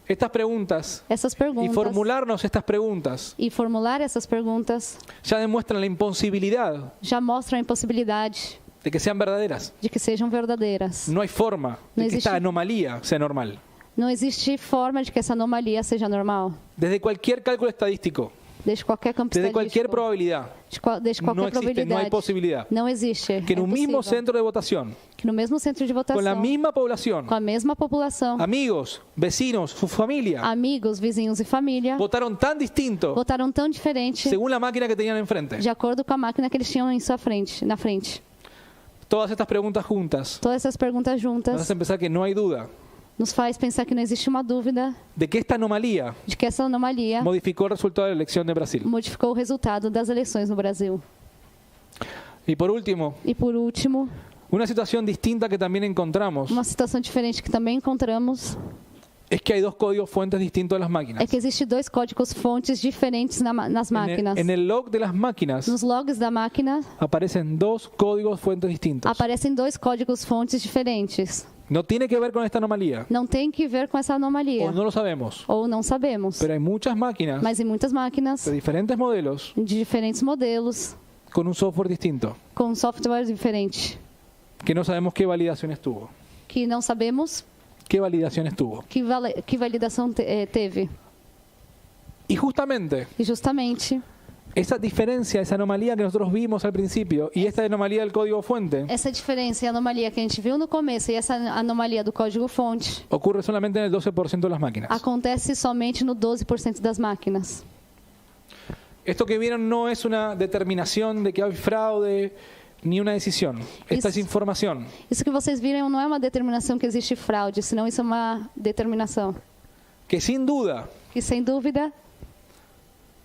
S1: Estas preguntas
S2: Essas
S1: y
S2: perguntas
S1: formularnos estas preguntas
S2: e formular essas perguntas
S1: ya demuestran la imposibilidad
S2: já mostram a impossibilidade
S1: de que sean verdaderas.
S2: de que sejam verdadeiras.
S1: No hay forma
S2: No
S1: de que
S2: existe-
S1: esta anomalía sea normal.
S2: Não existe forma de que essa anomalia seja normal.
S1: Desde cualquier cálculo estadístico,
S2: Desde qualquer campo
S1: desde cualquier
S2: estatístico,
S1: probabilidad,
S2: desde
S1: no
S2: qualquer
S1: existe, no hay
S2: probabilidade.
S1: posibilidad
S2: Não existe.
S1: que en
S2: É
S1: un mismo
S2: impossível.
S1: centro de votación,
S2: Que no mesmo centro de votação,
S1: con la misma población,
S2: com a mesma população,
S1: amigos, vecinos, su familia,
S2: amigos, vizinhos e família,
S1: votaron tan distinto
S2: votaram tão diferente
S1: según la máquina que tenían enfrente.
S2: de acordo com a máquina que eles tinham em sua frente, na frente.
S1: Todas estas preguntas juntas
S2: Todas essas perguntas
S1: nos
S2: juntas
S1: hacen pensar que no hay duda
S2: nos faz pensar que não existe uma dúvida
S1: de que esta anomalía
S2: de que essa anomalia
S1: modificó el resultado de la elección de Brasil.
S2: modificou o resultado das eleições no Brasil.
S1: Y por último,
S2: E por último,
S1: una situación distinta que también encontramos
S2: uma situação diferente que também encontramos
S1: es que hay dos códigos fuentes distintos de las máquinas.
S2: é que existem 2 códigos fontes diferentes nas máquinas.
S1: En el log de las máquinas
S2: Nos logs da máquina
S1: aparecen dos códigos fuentes distintos.
S2: aparecem 2 códigos fontes diferentes.
S1: No tiene que ver con esta anomalía,
S2: Não tem que ver com essa anomalia,
S1: o no lo sabemos,
S2: ou não sabemos.
S1: pero hay muchas máquinas
S2: Mas em muitas máquinas,
S1: de diferentes modelos
S2: de diferentes modelos,
S1: con un software distinto,
S2: com software diferente,
S1: que no sabemos qué validaciones tuvo.
S2: que não sabemos
S1: ¿Qué validaciones tuvo?
S2: que validação teve.
S1: Y justamente
S2: E justamente
S1: esa diferencia, esa anomalía que nosotros vimos al principio y esta anomalía del código fuente
S2: essa diferença e anomalia que a gente viu no começo e essa anomalia do código-fonte
S1: ocurre solamente en el 12% de las máquinas.
S2: acontece somente no 12% das máquinas.
S1: Esto que vieron no es una determinación de que hay fraude ni una decisión. Esta es
S2: Isso.
S1: información
S2: Isso que vocês viram não é uma determinação que existe fraude, senão isso é uma determinação
S1: que sin duda
S2: que, sem dúvida,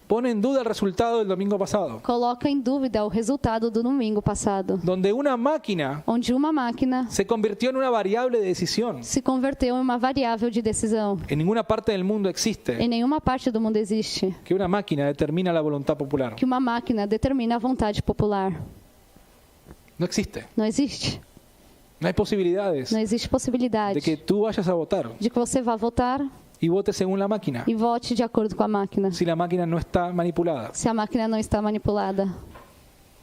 S1: pone en duda el resultado del domingo pasado,
S2: coloca em dúvida o resultado do domingo passado,
S1: donde una máquina
S2: onde uma máquina
S1: se convirtió en una variable de decisión.
S2: se converteu em uma variável de decisão.
S1: En ninguna parte del mundo existe
S2: Em nenhuma parte do mundo existe
S1: que una máquina determina la voluntad popular.
S2: que uma máquina determina a vontade popular.
S1: No existe.
S2: Não existe.
S1: No hay posibilidades
S2: Não existe possibilidade
S1: de que tú vayas a votar
S2: de que você vá votar
S1: y votes según la máquina
S2: e vote de acordo com a máquina,
S1: si la máquina no está manipulada.
S2: se a máquina não está manipulada.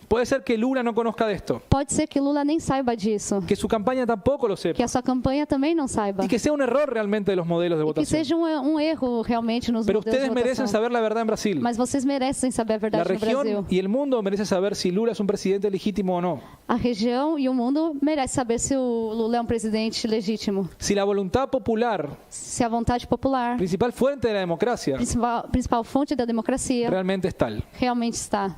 S1: Puede ser que Lula no conozca de esto,
S2: Pode ser que Lula nem saiba disso,
S1: que su campaña tampoco lo
S2: que
S1: sepa
S2: a sua campanha também não saiba,
S1: y que sea un error realmente de los modelos de
S2: e que
S1: votación.
S2: seja um erro realmente nos
S1: Pero
S2: modelos de
S1: ustedes merecen
S2: votação.
S1: saber la verdad en Brasil.
S2: Mas vocês merecem saber a
S1: La
S2: verdade no
S1: región
S2: Brasil.
S1: y el mundo merecen saber si Lula es un presidente legítimo o no.
S2: A região e o mundo merecem saber se o Lula é um presidente legítimo,
S1: Si la voluntad popular,
S2: se a vontade popular,
S1: principal fuente de la democracia,
S2: principal fonte da democracia,
S1: realmente es tal.
S2: realmente está.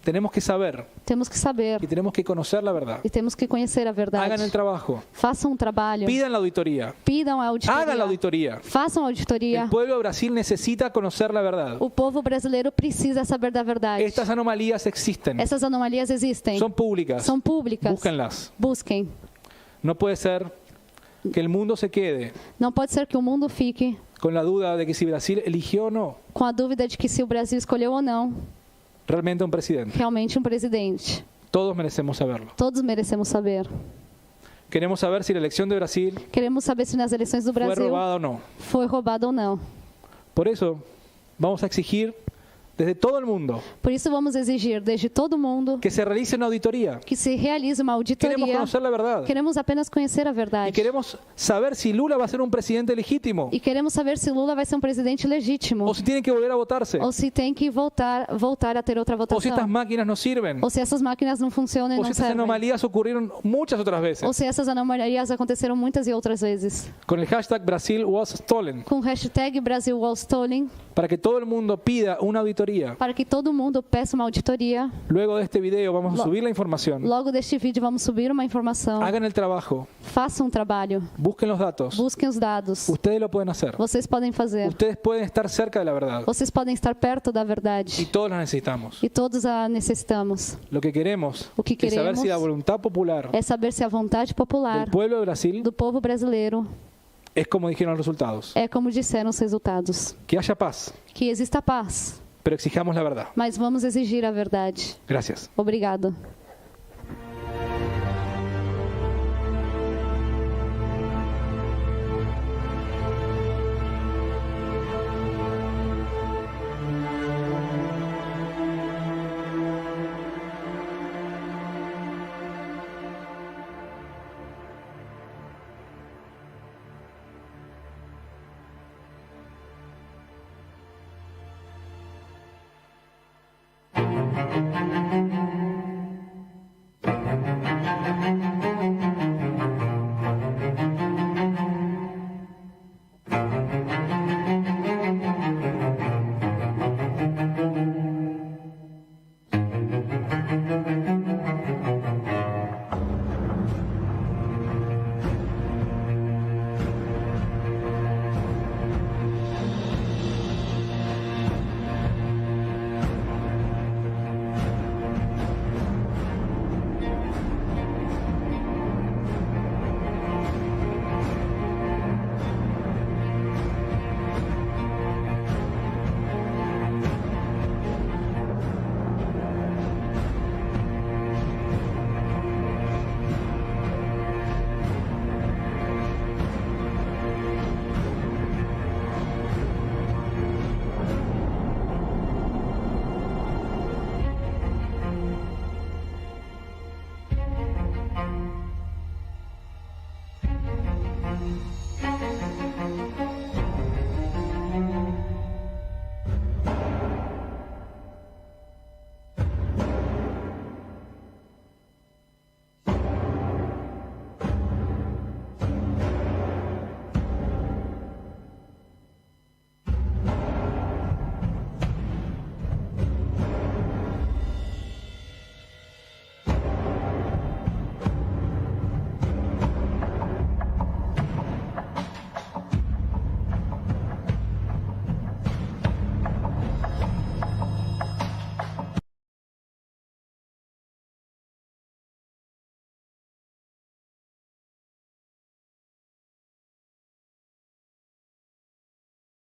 S1: Tenemos que saber
S2: Temos que saber
S1: y tenemos que conocer la verdad.
S2: e temos que conhecer a verdade.
S1: Hagan el trabajo,
S2: Façam um trabalho,
S1: pidan la auditoría,
S2: pidam a auditoria,
S1: hagan la auditoría.
S2: façam a auditoria.
S1: El pueblo de Brasil necesita conocer la verdad.
S2: O povo brasileiro precisa saber da verdade.
S1: Estas anomalías existen,
S2: Essas anomalias existem,
S1: son públicas,
S2: são públicas.
S1: búsquenlas.
S2: Busquem.
S1: No puede ser que el mundo se quede
S2: Não pode ser que o mundo fique
S1: con la duda de que si Brasil eligió o no
S2: com a dúvida de que se o Brasil escolheu ou não
S1: realmente un presidente.
S2: realmente um presidente.
S1: Todos merecemos saberlo.
S2: Todos merecemos saber.
S1: Queremos saber si la elección de Brasil
S2: Queremos saber se nas eleições do
S1: fue
S2: Brasil
S1: robada o no.
S2: foi roubado ou não.
S1: Por eso vamos a exigir desde todo el mundo
S2: Por isso vamos exigir desde todo mundo
S1: que se realice una auditoría.
S2: que se realize uma
S1: Queremos
S2: auditoria.
S1: conocer la verdad.
S2: Queremos apenas conhecer a
S1: Y
S2: verdade.
S1: queremos saber si Lula va a ser un presidente legítimo
S2: E queremos saber se Lula vai ser um presidente legítimo
S1: o si tiene que volver a votarse
S2: ou se tem que voltar a ter outra
S1: o si estas
S2: votação.
S1: máquinas no sirven
S2: Ou se essas máquinas não funcionam e
S1: o si
S2: não
S1: estas
S2: servem.
S1: anomalías ocurrieron muchas otras veces.
S2: Ou se essas anomalias aconteceram muitas e outras vezes.
S1: Con el hashtag Brasil was stolen,
S2: Com o hashtag Brasil was stolen,
S1: para que todo el mundo pida una auditoría.
S2: para que todo mundo peça uma auditoria.
S1: Luego de este video vamos a subir la información.
S2: Logo deste vídeo vamos subir uma informação.
S1: Hagan el trabajo,
S2: Façam um trabalho.
S1: busquen los datos.
S2: Busquem os dados.
S1: Ustedes lo pueden hacer.
S2: Vocês podem fazer.
S1: Ustedes pueden estar cerca de la verdad.
S2: Vocês podem estar perto da
S1: Y
S2: verdade.
S1: todos la necesitamos.
S2: E todos a necessitamos.
S1: Lo que queremos
S2: O que
S1: es saber
S2: queremos
S1: si la voluntad popular
S2: É saber se a vontade popular
S1: del pueblo de Brasil
S2: do povo brasileiro
S1: es como dijeron los resultados.
S2: é como disseram os resultados.
S1: Que haya paz,
S2: Que exista paz,
S1: pero exijamos la verdad.
S2: mas vamos exigir a verdade.
S1: Gracias.
S2: Obrigado.